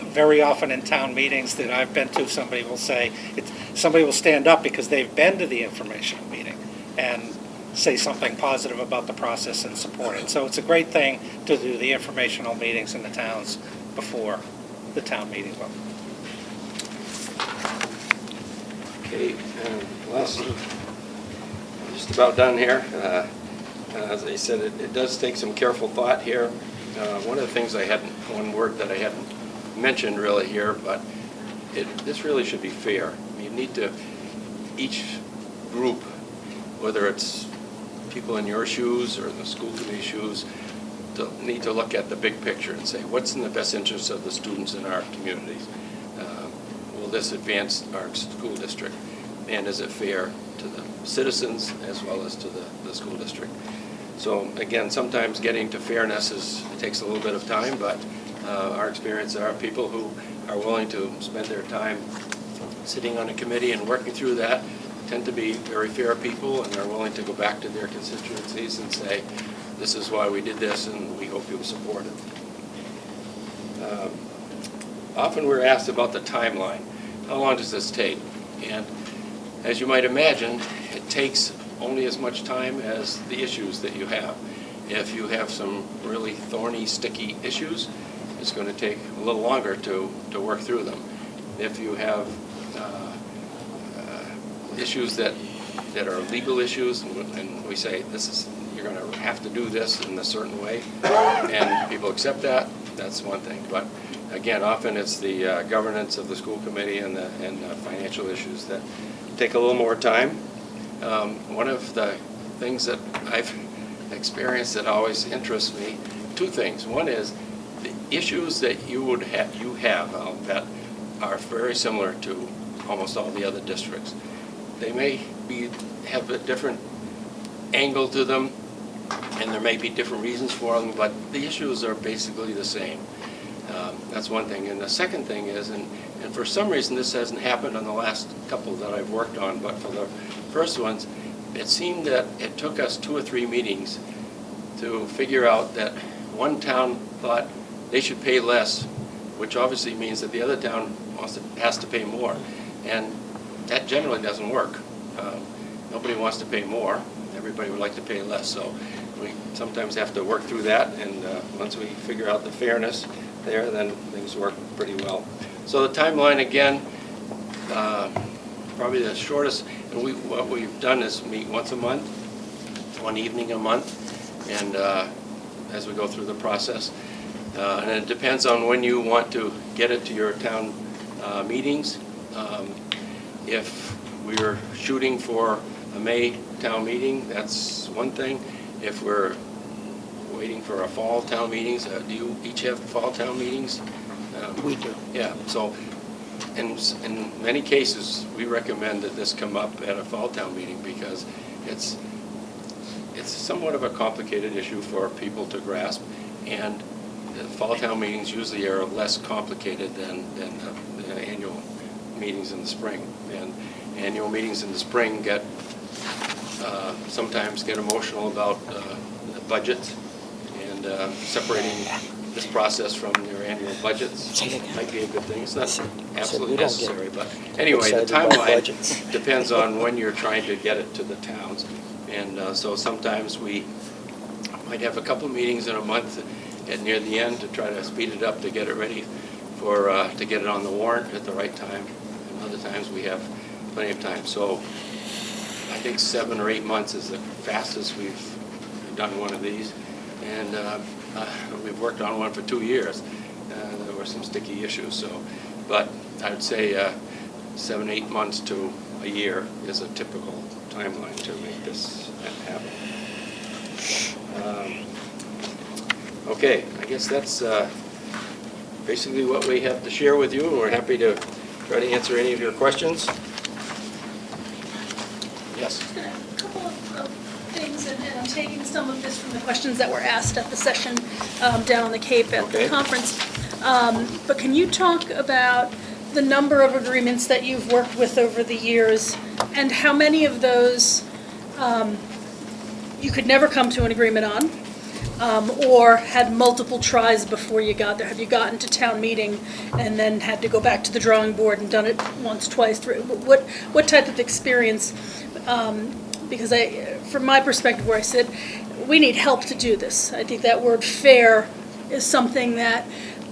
Very often in town meetings that I've been to, somebody will stand up because they've been to the informational meeting and say something positive about the process and support it. So it's a great thing to do the informational meetings in the towns before the town meeting vote. Okay, last, just about done here. As I said, it does take some careful thought here. One of the things one word that I hadn't mentioned really here, but this really should be fair. You need to, each group, whether it's people in your shoes or in the school committee shoes, need to look at the big picture and say, what's in the best interest of the students in our communities? Will this advance our school district? And is it fair to the citizens as well as to the school district? So again, sometimes getting to fairness takes a little bit of time, but our experience are people who are willing to spend their time sitting on a committee and working through that tend to be very fair people, and are willing to go back to their constituencies and say, this is why we did this, and we hope you'll support it. Often we're asked about the timeline. How long does this take? And as you might imagine, it takes only as much time as the issues that you have. If you have some really thorny, sticky issues, it's going to take a little longer to work through them. If you have issues that are legal issues, and we say you're going to have to do this in a certain way, and people accept that, that's one thing. But again, often it's the governance of the school committee and the financial issues that take a little more time. One of the things that I've experienced that always interests me, two things. One is the issues that you have, I'll bet, are very similar to almost all the other districts. They may have a different angle to them, and there may be different reasons for them, but the issues are basically the same. That's one thing. And the second thing is, and for some reason this hasn't happened on the last couple that I've worked on, but for the first ones, it seemed that it took us 2 or 3 meetings to figure out that one town thought they should pay less, which obviously means that the other town has to pay more. And that generally doesn't work. Nobody wants to pay more. Everybody would like to pay less. So we sometimes have to work through that, and once we figure out the fairness there, then things work pretty well. So the timeline, again, probably the shortest, and what we've done is meet once a month, one evening a month, and as we go through the process. And it depends on when you want to get it to your town meetings. If we're shooting for a May town meeting, that's one thing. If we're waiting for a fall town meetings, do you each have fall town meetings? We do. Yeah, so in many cases, we recommend that this come up at a fall town meeting because it's somewhat of a complicated issue for people to grasp, and the fall town meetings usually are less complicated than the annual meetings in the spring. And annual meetings in the spring sometimes get emotional about the budgets, and separating this process from your annual budgets might be a good thing. It's not absolutely necessary, but anyway, the timeline depends on when you're trying to get it to the towns. And so sometimes we might have a couple of meetings in a month near the end to try to speed it up to get it ready for to get it on the warrant at the right time. And other times we have plenty of time. So I think 7 or 8 months is the fastest we've done one of these. And we've worked on one for 2 years. There were some sticky issues. So, but I would say 7, 8 months to a year is a typical timeline to make this happen. Okay, I guess that's basically what we have to share with you, and we're happy to try to answer any of your questions. Yes? A couple of things, and I'm taking some of this from the questions that were asked at the session down on the Cape at the conference. But can you talk about the number of agreements that you've worked with over the years, and how many of those you could never come to an agreement on, or had multiple tries before you got there? Have you gotten to town meeting and then had to go back to the drawing board and done it once, twice, three? What type of experience? Because from my perspective where I sit, we need help to do this. I think that word fair is something that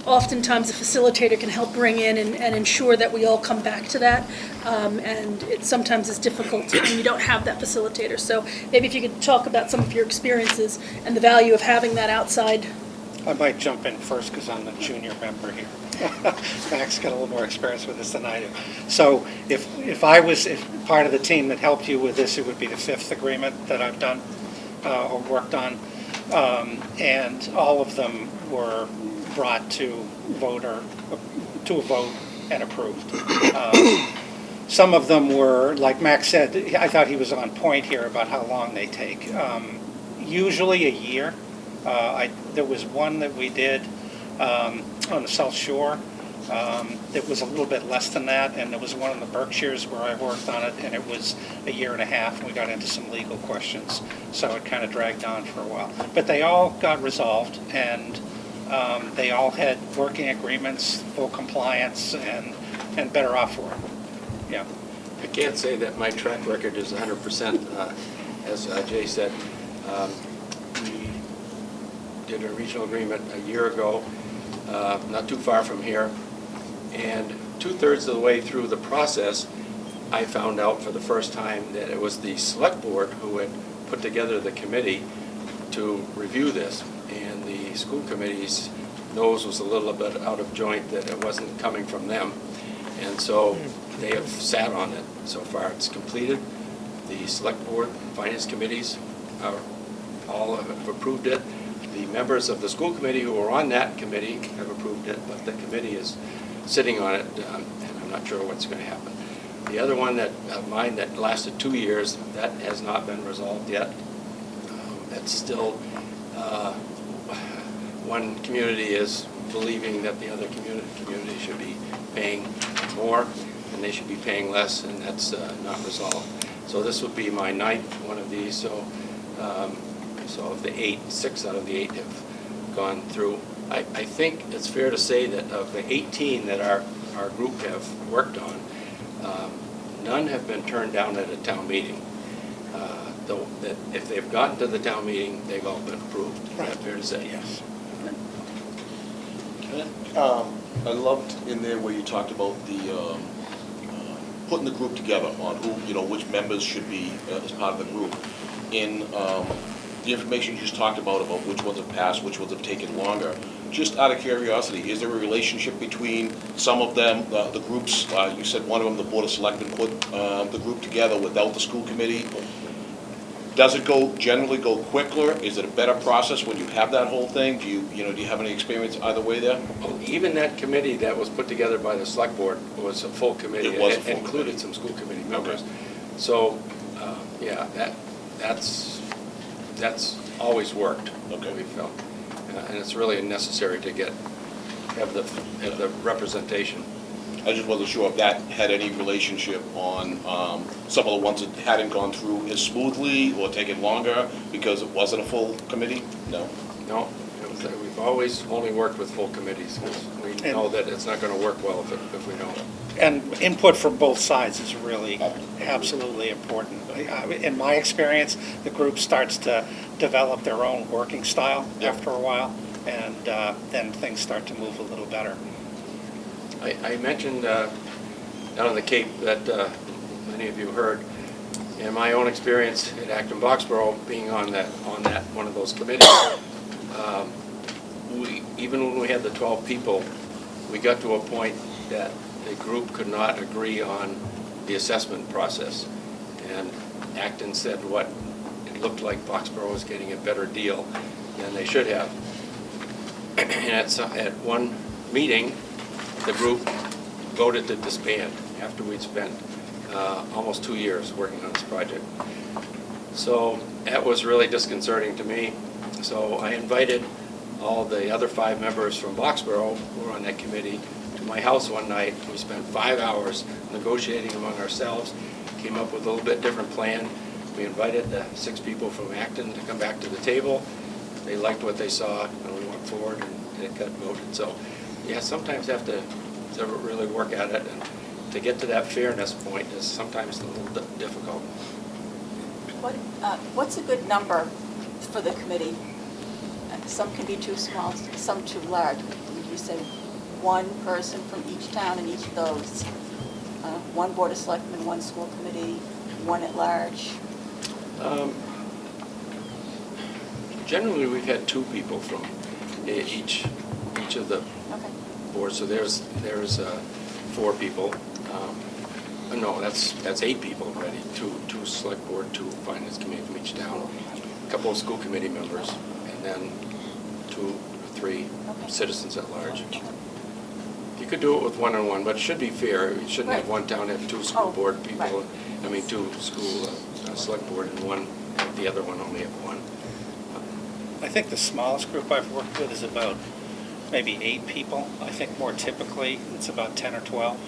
oftentimes a facilitator can help bring in and ensure that we all come back to that. And it sometimes is difficult when you don't have that facilitator. So maybe if you could talk about some of your experiences and the value of having that outside. I might jump in first because I'm the junior member here. Mac's got a little more experience with this than I do. So if I was part of the team that helped you with this, it would be the 5th agreement that I've done or worked on. And all of them were brought to a vote and approved. Some of them were, like Mac said, I thought he was on point here about how long they take. Usually a year. There was one that we did on the South Shore that was a little bit less than that, and there was one in the Berkshires where I worked on it, and it was a year and a half, and we got into some legal questions, so it kind of dragged on for a while. But they all got resolved, and they all had working agreements, full compliance, and better off for it. Yeah. I can't say that my track record is 100%, as Jay said. We did a regional agreement a year ago, not too far from here, and 2/3 of the way through the process, I found out for the first time that it was the select board who had put together the committee to review this, and the school committee's nose was a little bit out of joint that it wasn't coming from them, and so they have sat on it. So far it's completed. The select board, finance committees all have approved it. The members of the school committee who were on that committee have approved it, but the committee is sitting on it, and I'm not sure what's going to happen. The other one of mine that lasted 2 years, that has not been resolved yet. That's still, one community is believing that the other community should be paying more, and they should be paying less, and that's not resolved. So this would be my 9th one of these, so of the 8, 6 out of the 8 have gone through. I think it's fair to say that of the 18 that our group have worked on, none have been turned down at a town meeting. Though that if they've gotten to the town meeting, they've all been approved. Is that fair to say? Yes. I loved in there where you talked about the putting the group together on who, which members should be as part of the group. In the information you just talked about which ones have passed, which ones have taken longer, just out of curiosity, is there a relationship between some of them, the groups, you said one of them, the Board of Selectmen put the group together without the school committee. Does it generally go quicker? Is it a better process when you have that whole thing? Do you have any experience either way there? Well, even that committee that was put together by the select board was a full committee. It was a full included committee. some school committee members. Okay. So, yeah, that's always worked. Okay. We felt, and it's really necessary to have the representation. I just wasn't sure if that had any relationship on some of the ones that hadn't gone through as smoothly or taken longer because it wasn't a full committee? No. No, we've always only worked with full committees because we know that it's not going to work well if we don't. And input from both sides is really absolutely important. In my experience, the group starts to develop their own working style after a while, and then things start to move a little better. I mentioned down on the Cape that many of you heard, in my own experience at Acton-Boxborough, being on one of those committees, even when we had the 12 people, we got to a point that the group could not agree on the assessment process. And Acton said it looked like Boxborough was getting a better deal than they should have. And at one meeting, the group voted to disband after we'd spent almost 2 years working on this project. So that was really disconcerting to me. So I invited all the other 5 members from Boxborough who were on that committee to my house one night. We spent 5 hours negotiating among ourselves, came up with a little bit different plan. We invited the 6 people from Acton to come back to the table. They liked what they saw, and we went forward, and it got voted. So, yeah, sometimes have to really work at it, and to get to that fairness point is sometimes a little difficult. What's a good number for the committee? Some can be too small, some too large. Would you say one person from each town in each of those? One Board of Selectmen, one school committee, one at large? Generally, we've had 2 people from each of the boards, so there's 4 people. No, that's 8 people already. 2 select board, 2 finance committee from each town, a couple of school committee members, and then 2 or 3 citizens at large. You could do it with 1-on-1, but it should be fair. You shouldn't have one town have 2 school board people. I mean, 2 school select board, and the other one only have 1. I think the smallest group I've worked with is about maybe 8 people. I think more typically it's about 10 or 12,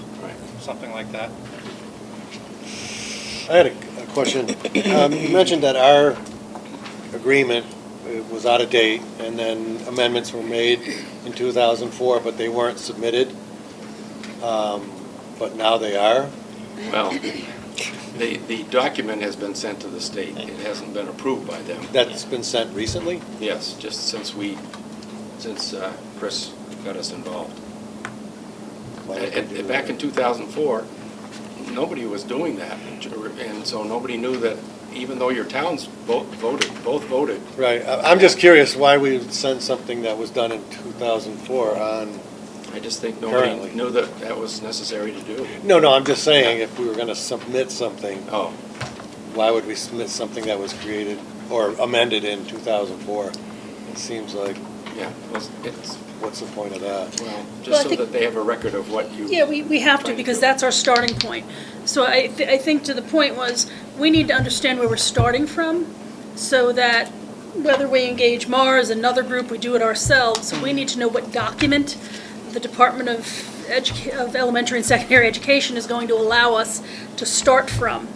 something like that. I had a question. You mentioned that our agreement was out of date, and then amendments were made in 2004, but they weren't submitted. But now they are. Well, the document has been sent to the state. It hasn't been approved by them. That's been sent recently? Yes, just since Chris got us involved. Back in 2004, nobody was doing that, and so nobody knew that even though your towns both voted. Right. I'm just curious why we sent something that was done in 2004 on. I just think nobody knew that was necessary to do. No, I'm just saying if we were going to submit something, why would we submit something that was created or amended in 2004? It seems like. Yeah, well, what's the point of that? Well, just so that they have a record of what you. Yeah, we have to, because that's our starting point. So I think to the point was, we need to understand where we're starting from, so that whether we engage Mars, another group, we do it ourselves, we need to know what document the Department of Elementary and Secondary Education is going to allow us to start from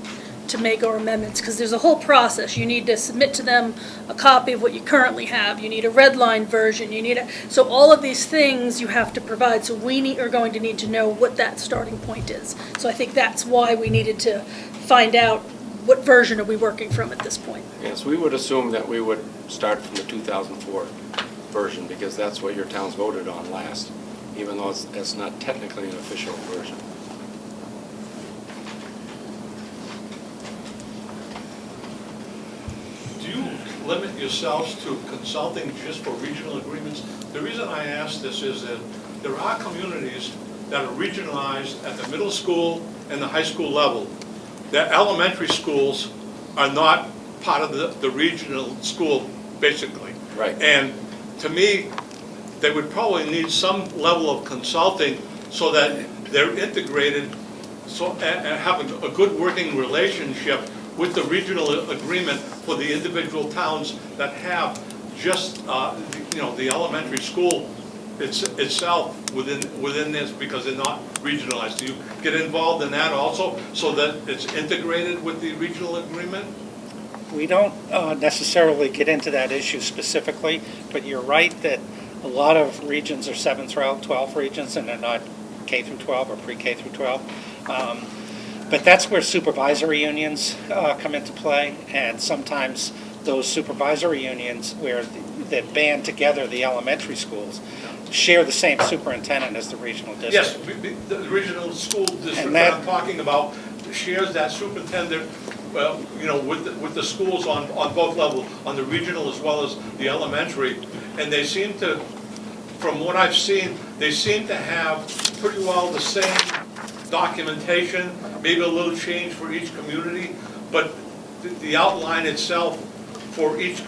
to make our amendments, because there's a whole process. You need to submit to them a copy of what you currently have. You need a red line version. So all of these things you have to provide. So we are going to need to know what that starting point is. So I think that's why we needed to find out what version are we working from at this point. Yes, we would assume that we would start from the 2004 version, because that's what your towns voted on last, even though it's not technically an official version. Do you limit yourselves to consulting just for regional agreements? The reason I ask this is that there are communities that are regionalized at the middle school and the high school level. Their elementary schools are not part of the regional school, basically. Right. And to me, they would probably need some level of consulting so that they're integrated, and have a good working relationship with the regional agreement for the individual towns that have just, the elementary school itself within this, because they're not regionalized. Do you get involved in that also, so that it's integrated with the regional agreement? We don't necessarily get into that issue specifically, but you're right that a lot of regions are 7 through 12 regions, and they're not K through 12 or pre-K through 12. But that's where supervisory unions come into play, and sometimes those supervisory unions that band together the elementary schools share the same superintendent as the regional district. Yes, the regional school district that I'm talking about shares that superintendent, with the schools on both levels, on the regional as well as the elementary, and they seem to, from what I've seen, they seem to have pretty well the same documentation, maybe a little change for each community, but the outline itself for each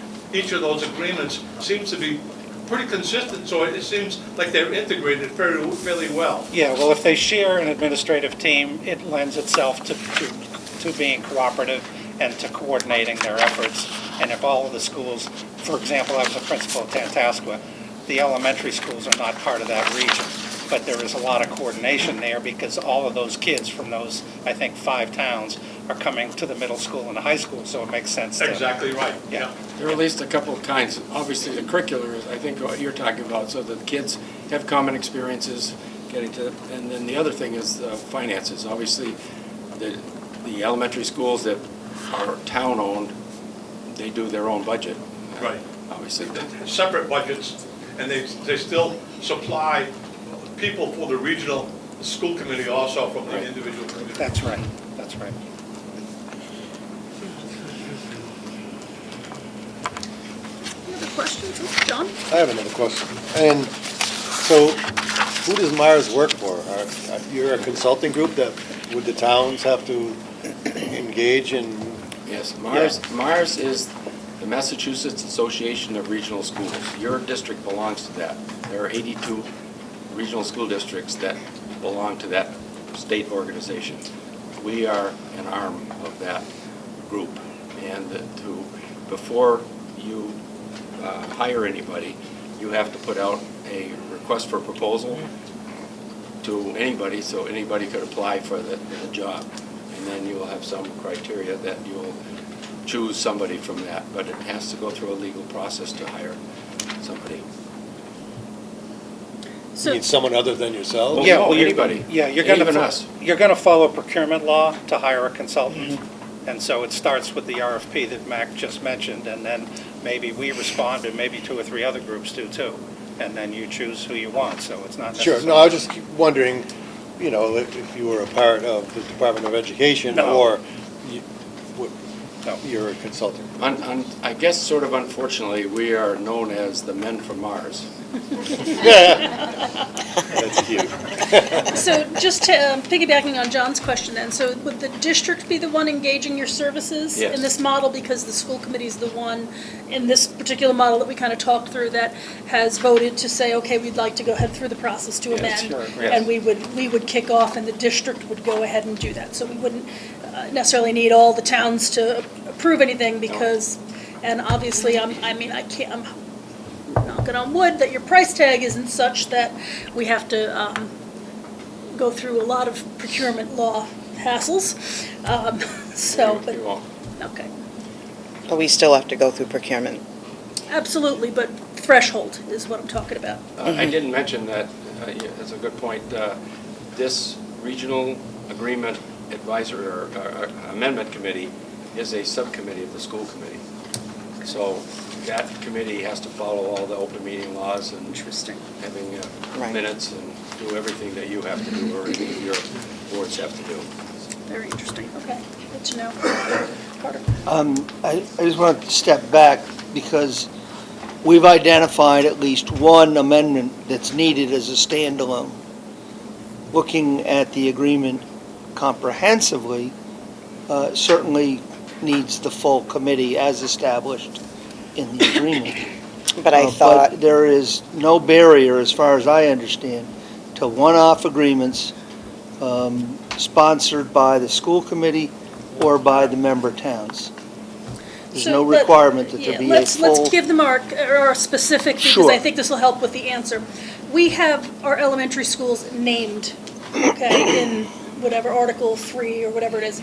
of those agreements seems to be pretty consistent, so it seems like they're integrated fairly well. Yeah, well, if they share an administrative team, it lends itself to being cooperative and to coordinating their efforts. And if all of the schools, for example, I was a principal at Tantascwa, the elementary schools are not part of that region, but there is a lot of coordination there because all of those kids from those, I think, 5 towns are coming to the middle school and the high school, so it makes sense to... Exactly right, yeah. There are at least a couple of kinds. Obviously, the curricular is, I think, what you're talking about, so that the kids have common experiences getting to, and then the other thing is finances. Obviously, the elementary schools that are town-owned, they do their own budget. Right. Obviously. Separate budgets, and they still supply people for the regional school committee also from the individual committee. That's right, that's right. Any other questions? John? I have another question. And so, who does Mars work for? You're a consulting group that, would the towns have to engage in? Yes, Mars is the Massachusetts Association of Regional Schools. Your district belongs to that. There are 82 regional school districts that belong to that state organization. We are an arm of that group, and before you hire anybody, you have to put out a request for proposal to anybody, so anybody could apply for the job, and then you will have some criteria that you will choose somebody from that, but it has to go through a legal process to hire somebody. You need someone other than yourself? Well, Yeah, no, well, anybody. You're Even us. going to follow procurement law to hire a consultant. And so it starts with the RFP that Mac just mentioned, and then maybe we respond, and maybe 2 or 3 other groups do too. And then you choose who you want, so it's not necessarily... Sure, no, I was just wondering, if you were a part of the Department of Education or you're a consultant. I guess sort of unfortunately, we are known as the men from Mars. That's cute. So just to, piggybacking on John's question then, so would the district be the one engaging your services Yes. in this model? Because the school committee is the one in this particular model that we kind of talked through that has voted to say, okay, we'd like to go ahead through the process to amend. sure, And we would kick off and the district would go ahead and do that. So we wouldn't necessarily need all the towns to approve anything because And obviously, I'm knocking on wood that your price tag isn't such that we have to go through a lot of procurement law hassles. But, You won't. okay, But we still have to go through procurement. absolutely, but threshold is what I'm talking about. I didn't mention that, it's a good point, this regional agreement advisor or amendment committee is a subcommittee of the school committee. So that committee has to follow all the open meeting laws and having Right. minutes and do everything that you have to do or any of your boards have to do. Very interesting, okay, good to know. Carter? I just want to step back because we've identified at least one amendment that's needed as a standalone. Looking at the agreement comprehensively, certainly needs the full committee as established in the agreement. But I thought, But there is no barrier, as far as I understand, to one-off agreements sponsored by the school committee or by the member towns. There's no requirement that there be a full... Let's give them our specific, because Sure. I think this will help with the answer. We have our elementary schools named, okay, in whatever, Article 3 or whatever it is.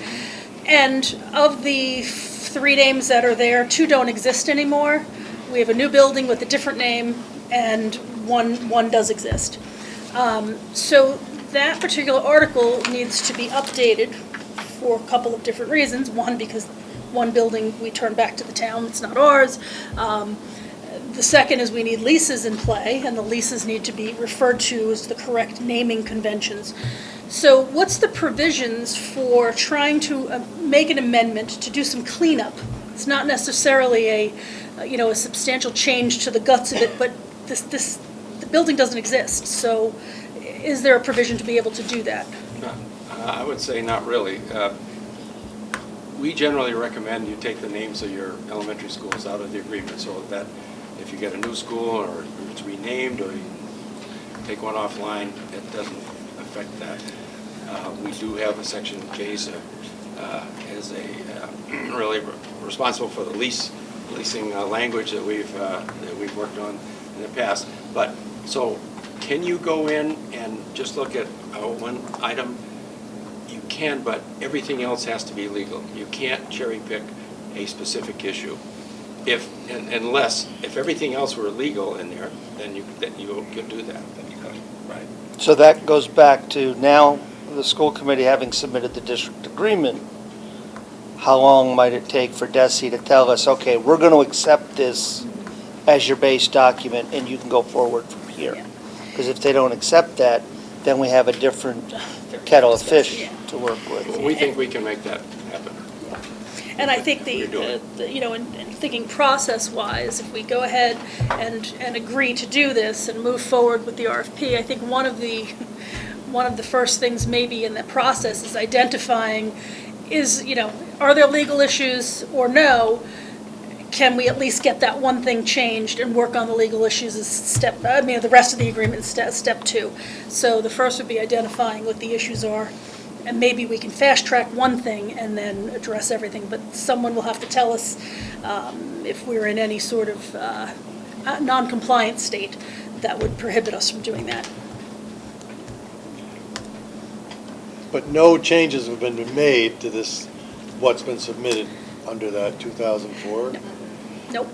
And of the 3 names that are there, 2 don't exist anymore. We have a new building with a different name, and one does exist. So that particular article needs to be updated for a couple of different reasons. One, because one building we turn back to the town, it's not ours. The second is we need leases in play, and the leases need to be referred to as the correct naming conventions. So what's the provisions for trying to make an amendment to do some cleanup? It's not necessarily a substantial change to the guts of it, but the building doesn't exist. So is there a provision to be able to do that? I would say not really. We generally recommend you take the names of your elementary schools out of the agreement so that if you get a new school or it's renamed or you take one offline, it doesn't affect that. We do have a section, Jay's is really responsible for the leasing language that we've worked on in the past. But so can you go in and just look at one item? You can, but everything else has to be legal. You can't cherry pick a specific issue. Unless everything else were legal in there, then you could do that. Then you could, right? So that goes back to now the school committee having submitted the district agreement. How long might it take for DESI to tell us, okay, we're going to accept this as your base document and you can go forward from here? Because if they don't accept that, then we have a different kettle of fish to work with. We think we can make that happen. And I think in thinking process-wise, if we go ahead and agree to do this and move forward with the RFP, I think one of the first things maybe in that process is identifying are there legal issues or no? Can we at least get that one thing changed and work on the legal issues as the rest of the agreement is step 2. So the first would be identifying what the issues are, and maybe we can fast track one thing and then address everything, but someone will have to tell us if we're in any sort of non-compliant state that would prohibit us from doing that. But no changes have been made to this, what's been submitted under that 2004? Nope.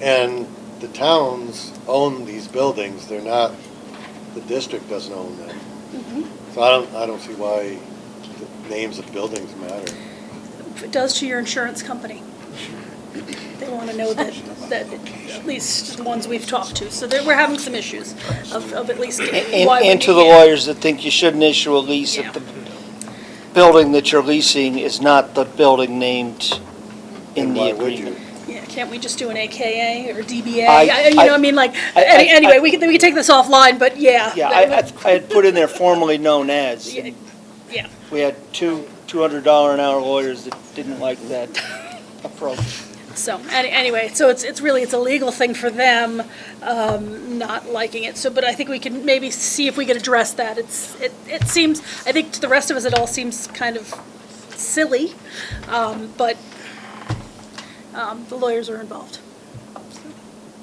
And the towns own these buildings, they're not, the district doesn't own them. So I don't see why the names of buildings matter. It does to your insurance company. They want to know that at least the ones we've talked to. So we're having some issues of at least why we And to the lawyers that think you shouldn't issue a lease if the building that you're leasing is not the building named in the agreement. Yeah, can't we just do an AKA or DBA? Anyway, we can take this offline, but yeah. Yeah, I had put in there formerly known as. Yeah. We had two $200 an hour lawyers that didn't like that approach. So anyway, so it's a legal thing for them, not liking it. So, but I think we can maybe see if we could address that. It seems, I think to the rest of us, it all seems kind of silly, but the lawyers are involved.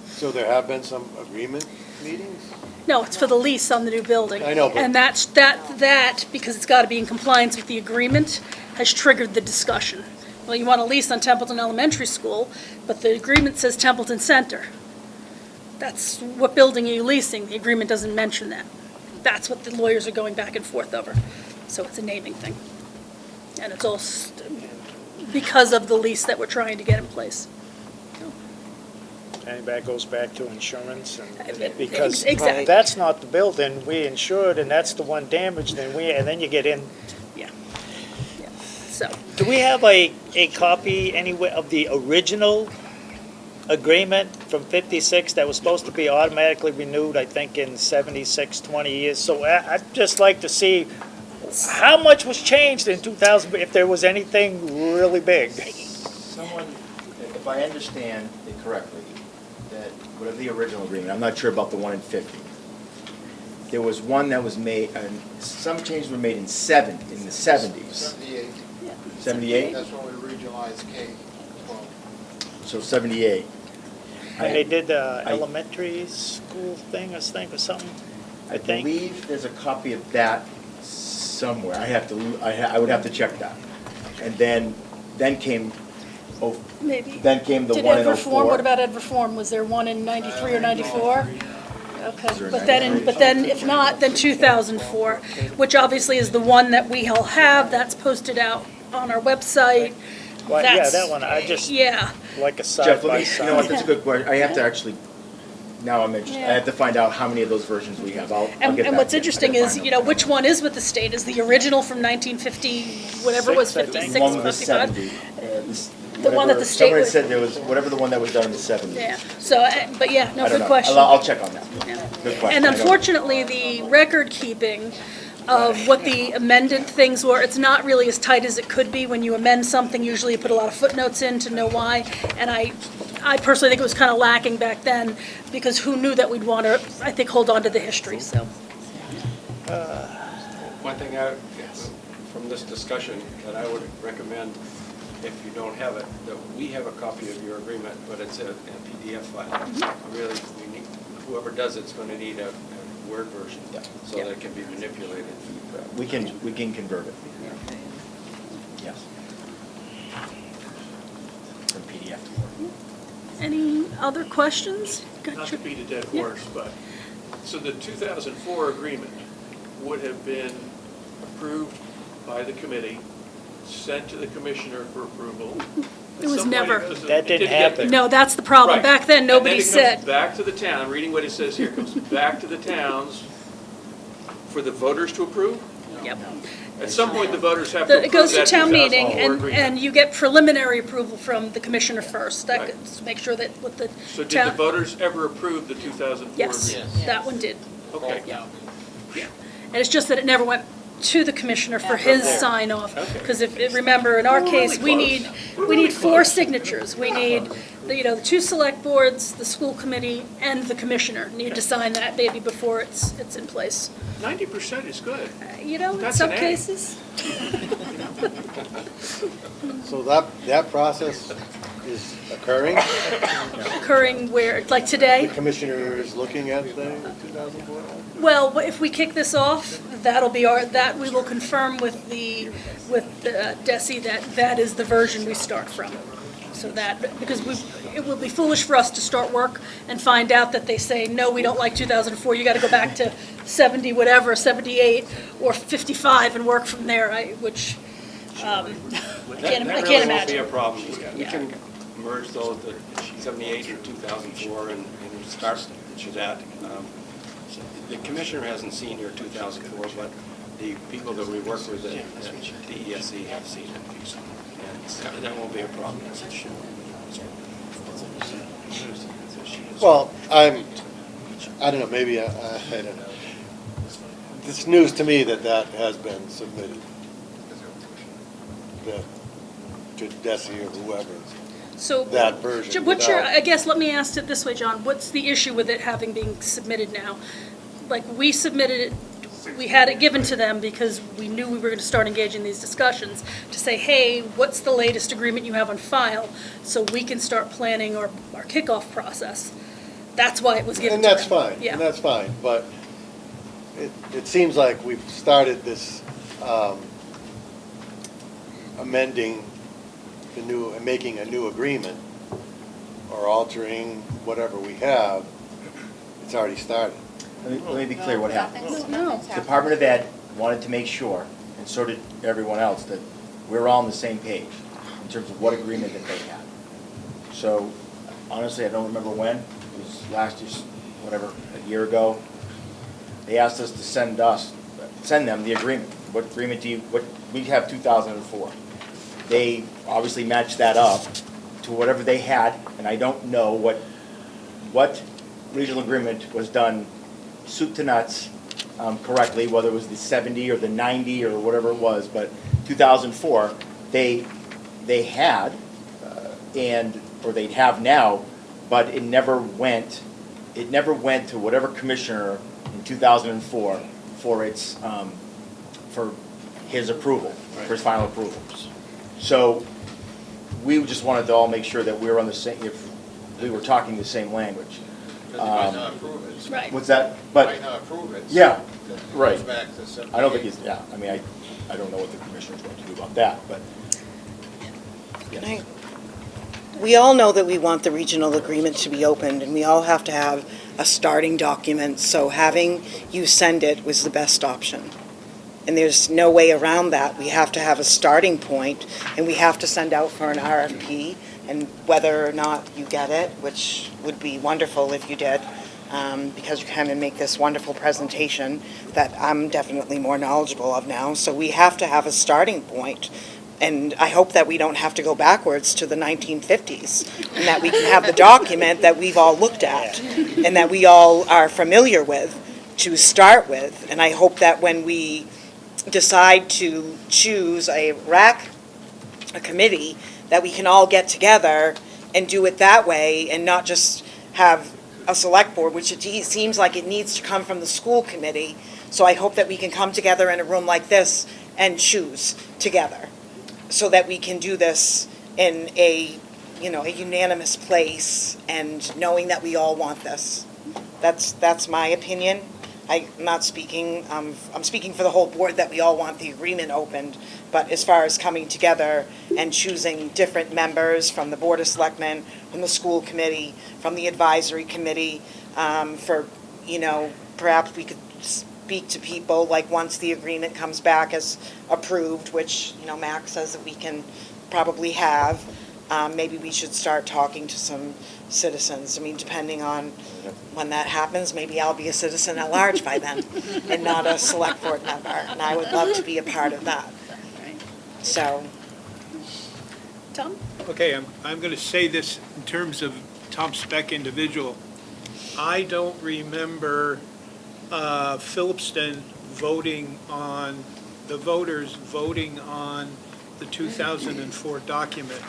So there have been some agreement meetings? No, it's for the lease on the new building. I know, but- And that, because it's got to be in compliance with the agreement, has triggered the discussion. Well, you want a lease on Templeton Elementary School, but the agreement says Templeton Center. That's, what building are you leasing? The agreement doesn't mention that. That's what the lawyers are going back and forth over. So it's a naming thing. And it's all because of the lease that we're trying to get in place. And that goes back to insurance, and Ex- because exactly. that's not the building we insured, and that's the one damaged, and then you get in. So, Do we have a copy anyway of the original agreement from '56 that was supposed to be automatically renewed, I think, in 76, 20 years? So I'd just like to see how much was changed in 2000, if there was anything really big. Someone, if I understand it correctly, that whatever the original agreement, I'm not sure about the one in 50. There was one that was made, some changes were made in the 70s. 78. 78? That's when we regionalized K-12. So 78. And they did the elementary school thing, or something, I think. believe there's a copy of that somewhere. I would have to check that. And then came, maybe. then came the Did one Ed in Reform, what 04. about Ed Reform? Was there one in 93 or 94? Okay, there a but then if not, then 2004, which obviously is the one that we all have, that's posted out on our website. Well, yeah, That's- that one, I just, Yeah, like a side Jeff, by let me, you know what, side. that's a good question. I have to actually, now I'm interested. I have to find out how many of those versions we have. I'll get back to you. and what's I interesting gotta is, find you know, out. which one is with the state? Is the original from 1950, whatever it was, Six, I think. 56, One with the 55? 70. The one that the state Someone had would- said there was, whatever the one that was done in the 70s. Yeah, so, but yeah, no, I don't good know. question. I'll check on that. Yeah. Good question. And I don't- unfortunately, the record keeping of what the amended things were, it's not really as tight as it could be. When you amend something, usually you put a lot of footnotes in to know why. And I personally think it was kind of lacking back then, because who knew that we'd want to, I think, hold on to the history, so. One thing from this discussion that I would recommend, if you don't have it, that we have a copy of your agreement, but it's a PDF file. Really, whoever does it's going to need a Word version, so that it can be manipulated. We can convert it. Yes. From PDF to Word. Any other questions? Not to beat a dead horse, but, so the 2004 agreement would have been approved by the committee, sent to the commissioner for approval. It was At some point, never. That didn't get happen. there. No, that's the problem. Right. Back then, nobody And then it said. comes back to the town, I'm reading what it says here, it comes back to the towns for the voters to approve? Yep. At some point, the voters have to approve It goes to that town 2004 meeting, agreement. and you get preliminary approval from the commissioner first. That Right. could make sure that with the So did the town. voters ever approve the 2004 Yes, agreement? that one did. Okay. Yeah. And it's just that it never went to the commissioner for his Okay. sign off. Okay. Because remember, in our We're case, really we close. need, We're we really need 4 close. signatures. We need, the 2 select boards, the school committee, and the commissioner need to sign that baby before it's in place. 90% is good. In That's some an A. cases. So that process is occurring? Occurring where, like today? The commissioner is looking at the 2004? Well, if we kick this off, that'll be that we will confirm with Desi that is the version we start from. So that, because it will be foolish for us to start work and find out that they say, no, we don't like 2004, you gotta go back to 70 whatever, 78 or 55 and work from there, which, I can't That really won't be a imagine. problem. We Yeah. can merge those, the 78 and 2004 and start to that. The commissioner hasn't seen your 2004, but the people that we work with at the ESC have seen it. And that won't be a problem. Well, I don't know, maybe, I don't know. It's news to me that has been submitted. To Desi or whoever. So, that version what's your, without- I guess, let me ask it this way, John, what's the issue with it having been submitted now? Like, we submitted it, we had it given to them because we knew we were going to start engaging these discussions to say, hey, what's the latest agreement you have on file so we can start planning our kickoff process. That's why it was given And to them. that's fine, Yeah. and that's fine, but it seems like we've started this amending the new, and making a new agreement, or altering whatever we have, it's already started. Let me be clear what happened. No. Department of Ed wanted to make sure, and so did everyone else, that we're all on the same page in terms of what agreement that they had. So honestly, I don't remember when, it was last year, whatever, a year ago. They asked us to send them the agreement. What agreement we have 2004. They obviously matched that up to whatever they had, and I don't know what regional agreement was done soup to nuts correctly, whether it was the 70 or the 90 or whatever it was, but 2004, they had, or they have now, but it never went to whatever commissioner in 2004 for its, for his approval, for his final approval. So we just wanted to all make sure that we were on the same, if we were talking the same language. Because you might not approve it. Right. What's that? You But might not approve it. yeah, Then it right. goes back to 78. I don't think I mean, I don't know what the commissioner's going to do about that, but. Yes. We all know that we want the regional agreement to be opened, and we all have to have a starting document, so having you send it was the best option. And there's no way around that. We have to have a starting point, and we have to send out for an RFP, and whether or not you get it, which would be wonderful if you did, because you come and make this wonderful presentation that I'm definitely more knowledgeable of now. So we have to have a starting point. And I hope that we don't have to go backwards to the 1950s, and that we can have the document that we've all looked at and that we all are familiar with to start with. And I hope that when we decide to choose a committee, that we can all get together and do it that way and not just have a select board, which it seems like it needs to come from the school committee. So I hope that we can come together in a room like this and choose together, so that we can do this in a unanimous place and knowing that we all want this. That's my opinion. I'm not speaking, I'm speaking for the whole board that we all want the agreement opened. But as far as coming together and choosing different members from the Board of Selectmen, from the school committee, from the advisory committee, perhaps we could speak to people, like once the agreement comes back as approved, which, Max says that we can probably have, maybe we should start talking to some citizens. I mean, depending on when that happens, maybe I'll be a citizen at large by then and not a select board member, and I would love to be a part of that. So. Tom? Okay, I'm going to say this in terms of Tom Speck individual. I don't remember Phillipston voting on, the voters voting on the 2004 document.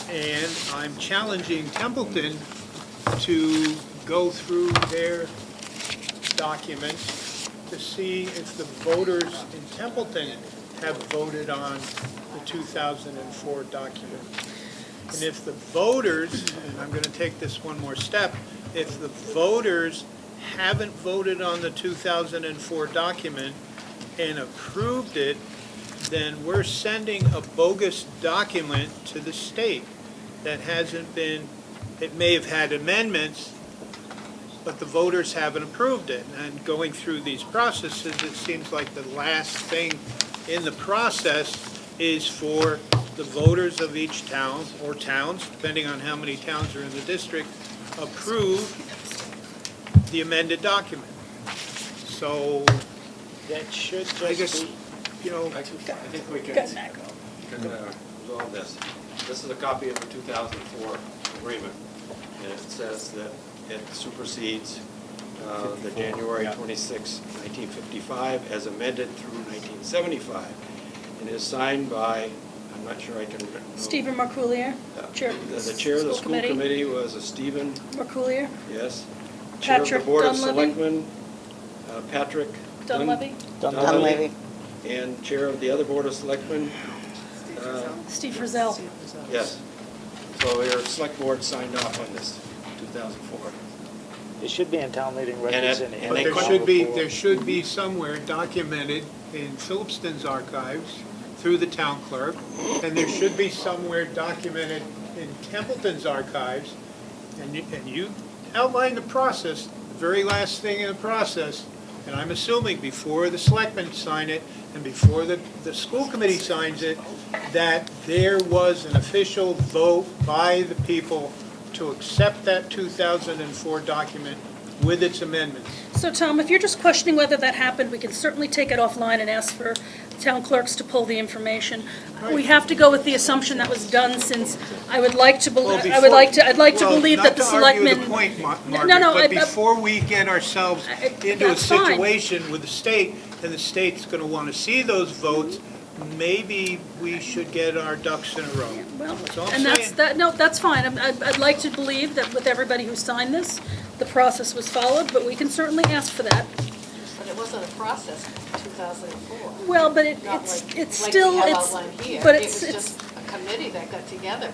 And I'm challenging Templeton to go through their documents to see if the voters in Templeton have voted on the 2004 document. And if the voters, and I'm going to take this one more step, if the voters haven't voted on the 2004 document and approved it, then we're sending a bogus document to the state that hasn't been, it may have had amendments, but the voters haven't approved it. And going through these processes, it seems like the last thing in the process is for the voters of each town, or towns, depending on how many towns are in the district, approve the amended document. So that should I guess, just be, I think we can resolve this. This is a copy of the 2004 agreement, and it says that it supersedes the January 26, 1955, as amended through 1975, and is signed by, I'm not sure I can remember. Stephen Marcoulier, chair of The chair of the school committee was a Stephen, Marcoulier. yes. Chair of Patrick the Board of Dunleavy. Selectmen Patrick Dunleavy? Dunleavy. and Chair of the other Board of Selectmen. Steve Frizzell. Yes. So your select board signed off on this, 2004. It should be in town meeting records And in But they there should be somewhere documented in Phillipston's archives through the town clerk, and there should be somewhere documented in Templeton's archives, and you outline the process, the very last thing in the process, and I'm assuming before the selectmen sign it and before the school committee signs it, that there was an official vote by the people to accept that 2004 document with its amendments. So Tom, if you're just questioning whether that happened, we can certainly take it offline and ask for town clerks to pull the information. We have to go with the assumption that was done, since I would like to believe, I'd like to believe that the selectmen. Not to argue the point, Margaret, No, but before we get ourselves into a that's fine. situation with the state, and the state's gonna wanna see those votes, maybe we should get our ducks in a row. Well, That's all I'm and saying. that's fine. I'd like to believe that with everybody who signed this, the process was followed, but we can certainly ask for that. But it wasn't a process in 2004. Well, but it's Like still, we have it's, outlined here. but It it's, was just a committee that got together,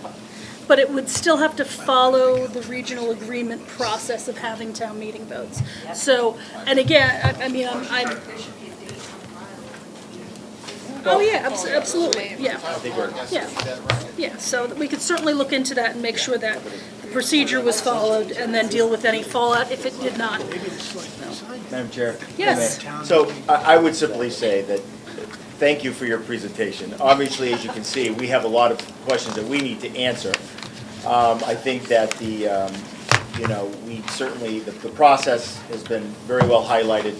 but it would still have to follow the regional agreement process of having town meeting votes. So, and again, I mean, I'm, oh, yeah, absolutely, yeah. Yeah, so we could certainly look into that and make sure that the procedure was followed, and then deal with any fallout if it did not. Madam Chair? Yes. So I would simply say that, thank you for your presentation. Obviously, as you can see, we have a lot of questions that we need to answer. I think that we certainly, the process has been very well highlighted.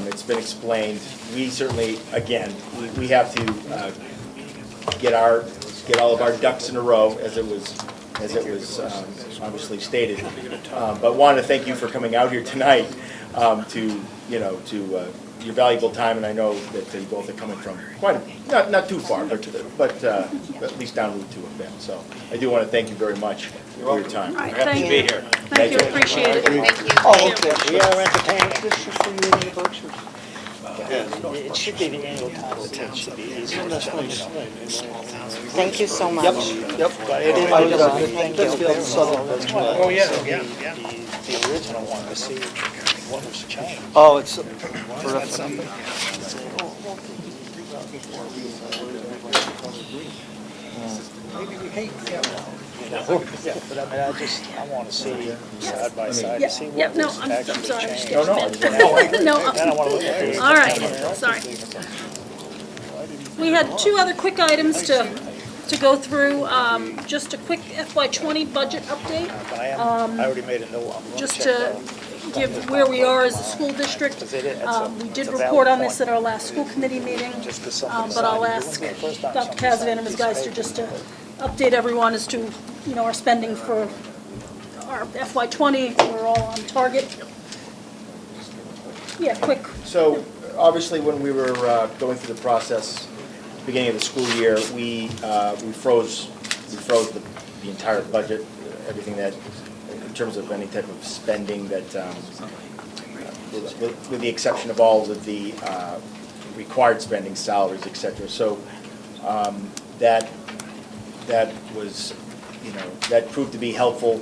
It's been explained. We certainly, again, we have to get all of our ducks in a row, as it was obviously stated. But wanted to thank you for coming out here tonight to your valuable time, and I know that you both are coming from not too far, but at least down Route 2 a bit. So I do want to thank you very much for your time. All right, thank you. Thank you, appreciate it. Thank you. Oh, okay, we are entertained. It should be the annual town meeting. It should be easier. Thank you so much. Yep. But it is, thank you. Oh, yeah. The original one, to see what was changed. Oh, it's Yeah, but I mean, I want to see side by side, to see Yeah, what no, was I'm actually sorry. changed. No, No, Then I want to look at the. all right, sorry. We had two other quick items to go through. Just a quick FY20 budget update. But I already made a note. I'm gonna Just check to that. give where we are as a school district. We did report on this at our last school committee meeting, but I'll ask Dr. Cazavan and Ms. Geister just to update everyone as to, our spending for our FY20. We're all on target. Yeah, quick. So, obviously, when we were going through the process, beginning of the school year, we froze the entire budget, everything that, in terms of any type of spending that, with the exception of all of the required spending, salaries, et cetera. So, that was, that proved to be helpful,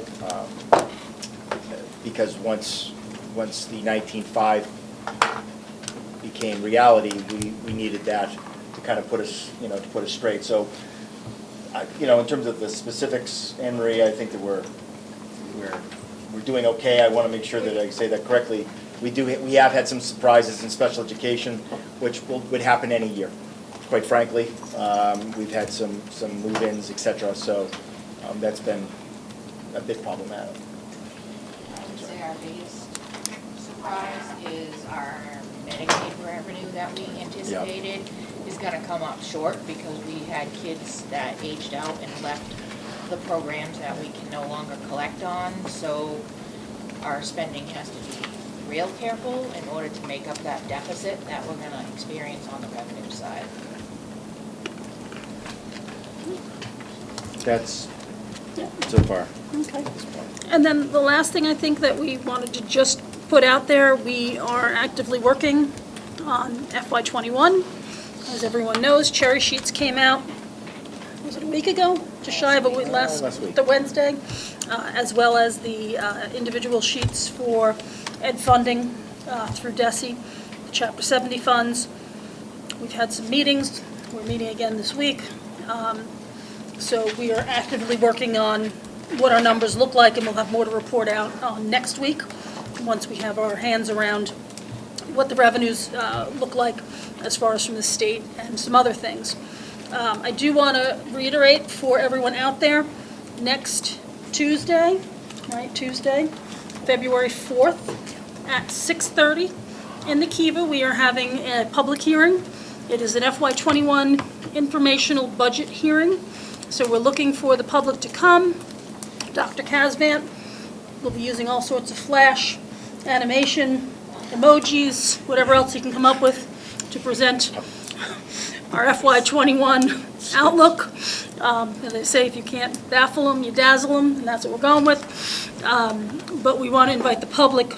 because once the 19.5 became reality, we needed that to kind of put us, to put us straight. So, in terms of the specifics, Anne Marie, I think that we're doing okay. I want to make sure that I say that correctly. We have had some surprises in special education, which would happen any year, quite frankly. We've had some move-ins, et cetera, so that's been a bit problematic. I would say our biggest surprise is our Medicaid revenue that we anticipated is gonna come up short because we had kids that aged out and left the programs that we can no longer collect on, so our spending has to be real careful in order to make up that deficit that we're gonna experience on the revenue side. That's so far. Okay. And then the last thing I think that we wanted to just put out there, we are actively working on FY21. As everyone knows, cherry sheets came out, was it a week ago? Just shy of a week, last week. the Wednesday, as well as the individual sheets for ed funding through DESE, the Chapter 70 funds. We've had some meetings. We're meeting again this week. So we are actively working on what our numbers look like, and we'll have more to report out next week, once we have our hands around what the revenues look like as far as from the state and some other things. I do want to reiterate for everyone out there, next Tuesday, February 4th at 6:30 in the Kiva, we are having a public hearing. It is an FY21 informational budget hearing. So we're looking for the public to come. Dr. Casvant will be using all sorts of flash, animation, emojis, whatever else he can come up with to present our FY21 outlook. As they say, if you can't baffle them, you dazzle them, and that's what we're going with. But we want to invite the public,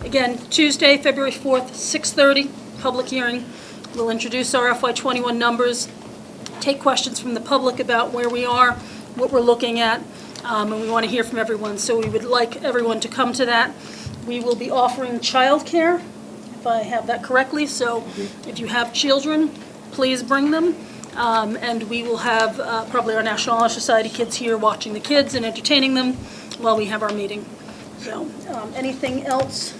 again, Tuesday, February 4th, 6:30, public hearing. We'll introduce our FY21 numbers, take questions from the public about where we are, what we're looking at, and we want to hear from everyone. So we would like everyone to come to that. We will be offering childcare, if I have that correctly. So if you have children, please bring them. And we will have probably our National Honor Society kids here watching the kids and entertaining them while we have our meeting. So anything else?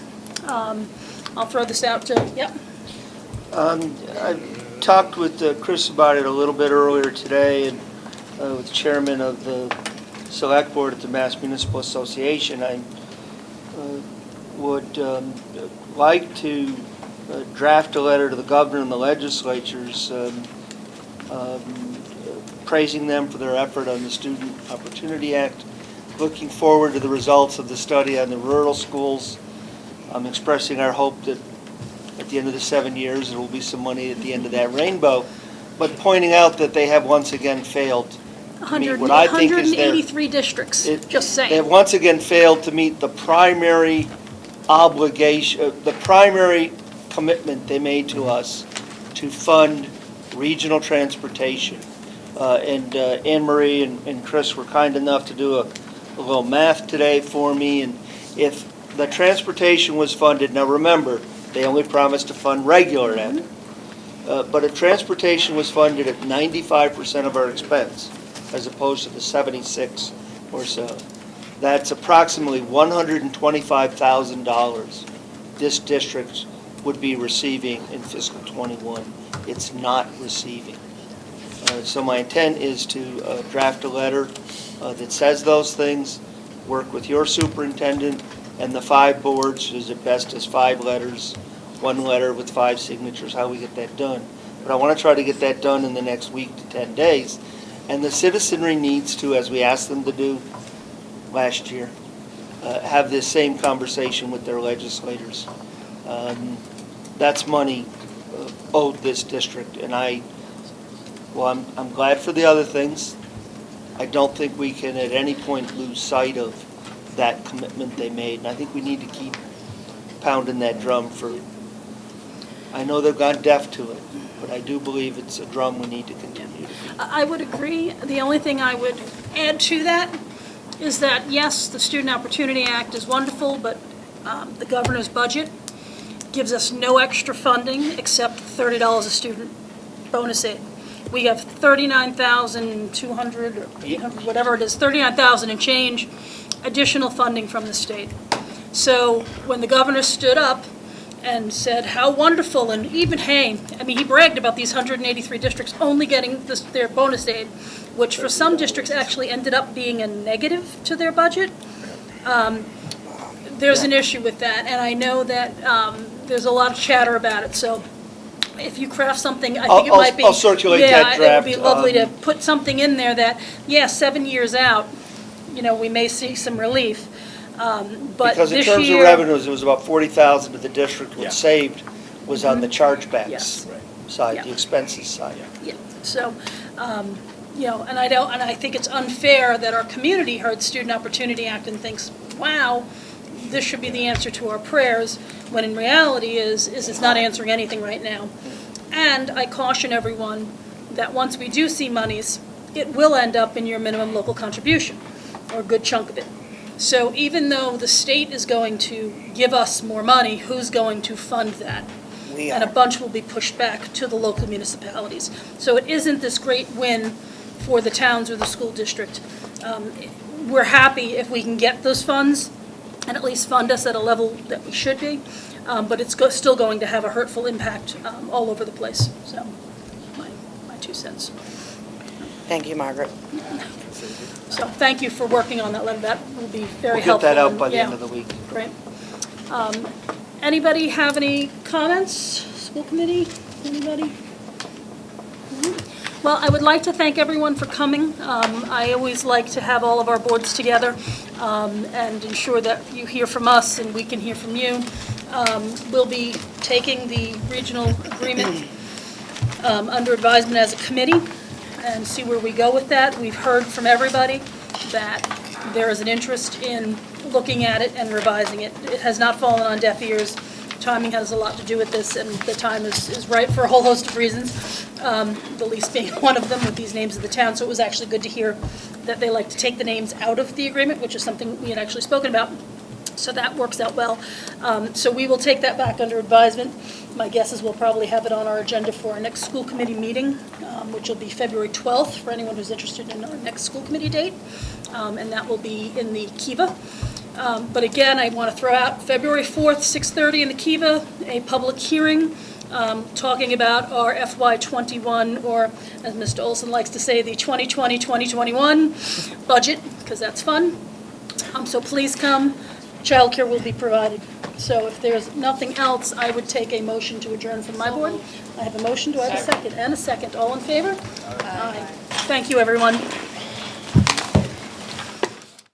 I'll throw this out to, yep. I talked with Chris about it a little bit earlier today, and with the chairman of the Select Board at the Mass Municipal Association. I would like to draft a letter to the governor and the legislatures praising them for their effort on the Student Opportunity Act, looking forward to the results of the study on the rural schools. I'm expressing our hope that at the end of the 7 years, there will be some money at the end of that rainbow, but pointing out that they have once again failed to meet what I think is their... 183 districts, just saying. They have once again failed to meet the primary obligation, the primary commitment they made to us to fund regional transportation. And Anne Marie and Chris were kind enough to do a little math today for me, and if the transportation was funded, now remember, they only promised to fund regular ed. But if transportation was funded at 95% of our expense, as opposed to the 76 or so, that's approximately $125,000 this district would be receiving in fiscal '21. It's not receiving. So my intent is to draft a letter that says those things, work with your superintendent and the 5 boards, as at best as 5 letters, 1 letter with 5 signatures, how we get that done. But I want to try to get that done in the next week to 10 days. And the citizenry needs to, as we asked them to do last year, have this same conversation with their legislators. That's money owed this district, and I'm glad for the other things. I don't think we can at any point lose sight of that commitment they made, and I think we need to keep pounding that drum for, I know they've gone deaf to it, but I do believe it's a drum we need to continue to beat. I would agree. The only thing I would add to that is that, yes, the Student Opportunity Act is wonderful, but the governor's budget gives us no extra funding except $30 a student bonus aid. We have $39,200 or $800, whatever it is, $39,000 and change additional funding from the state. So when the governor stood up and said how wonderful, and even, hey, I mean, he bragged about these 183 districts only getting their bonus aid, which for some districts actually ended up being a negative to their budget. There's an issue with that, and I know that there's a lot of chatter about it, so if you craft something, I think it might be... I'll circulate that draft. It would be lovely to put something in there that, 7 years out, we may see some relief. But because in terms of revenues, it was about $40,000 to the district. What saved was on the chargebacks side, the expenses side. Yeah. So, and I think it's unfair that our community heard Student Opportunity Act and thinks, wow, this should be the answer to our prayers, when in reality is it's not answering anything right now. And I caution everyone that once we do see monies, it will end up in your minimum local contribution, or a good chunk of it. So even though the state is going to give us more money, who's going to fund that? We And a are. bunch will be pushed back to the local municipalities. So it isn't this great win for the towns or the school district. We're happy if we can get those funds and at least fund us at a level that we should be, but it's still going to have a hurtful impact all over the place. So, my 2 cents. Thank you, Margaret. So thank you for working on that letter. That will be very We'll get helpful. that out by the Yeah. end of the week. Great. Anybody have any comments? School committee? Anybody? Well, I would like to thank everyone for coming. I always like to have all of our boards together and ensure that you hear from us and we can hear from you. We'll be taking the regional agreement under advisement as a committee and see where we go with that. We've heard from everybody that there is an interest in looking at it and revising it. It has not fallen on deaf ears. Timing has a lot to do with this, and the time is right for a whole host of reasons, the least being one of them with these names of the town. So it was actually good to hear that they like to take the names out of the agreement, which is something we had actually spoken about. So that works out well. So we will take that back under advisement. My guess is we'll probably have it on our agenda for our next school committee meeting, which will be February 12th for anyone who's interested in our next school committee date. And that will be in the Kiva. But again, I want to throw out February 4th, 6:30 in the Kiva, a public hearing talking about our FY21, or as Mr. Olson likes to say, the 2020-2021 budget, because that's fun. So please come. Childcare will be provided. So if there's nothing else, I would take a motion to adjourn from my board. I have a motion. Do I have a second? And a second. All in favor? Aye. Thank you, everyone.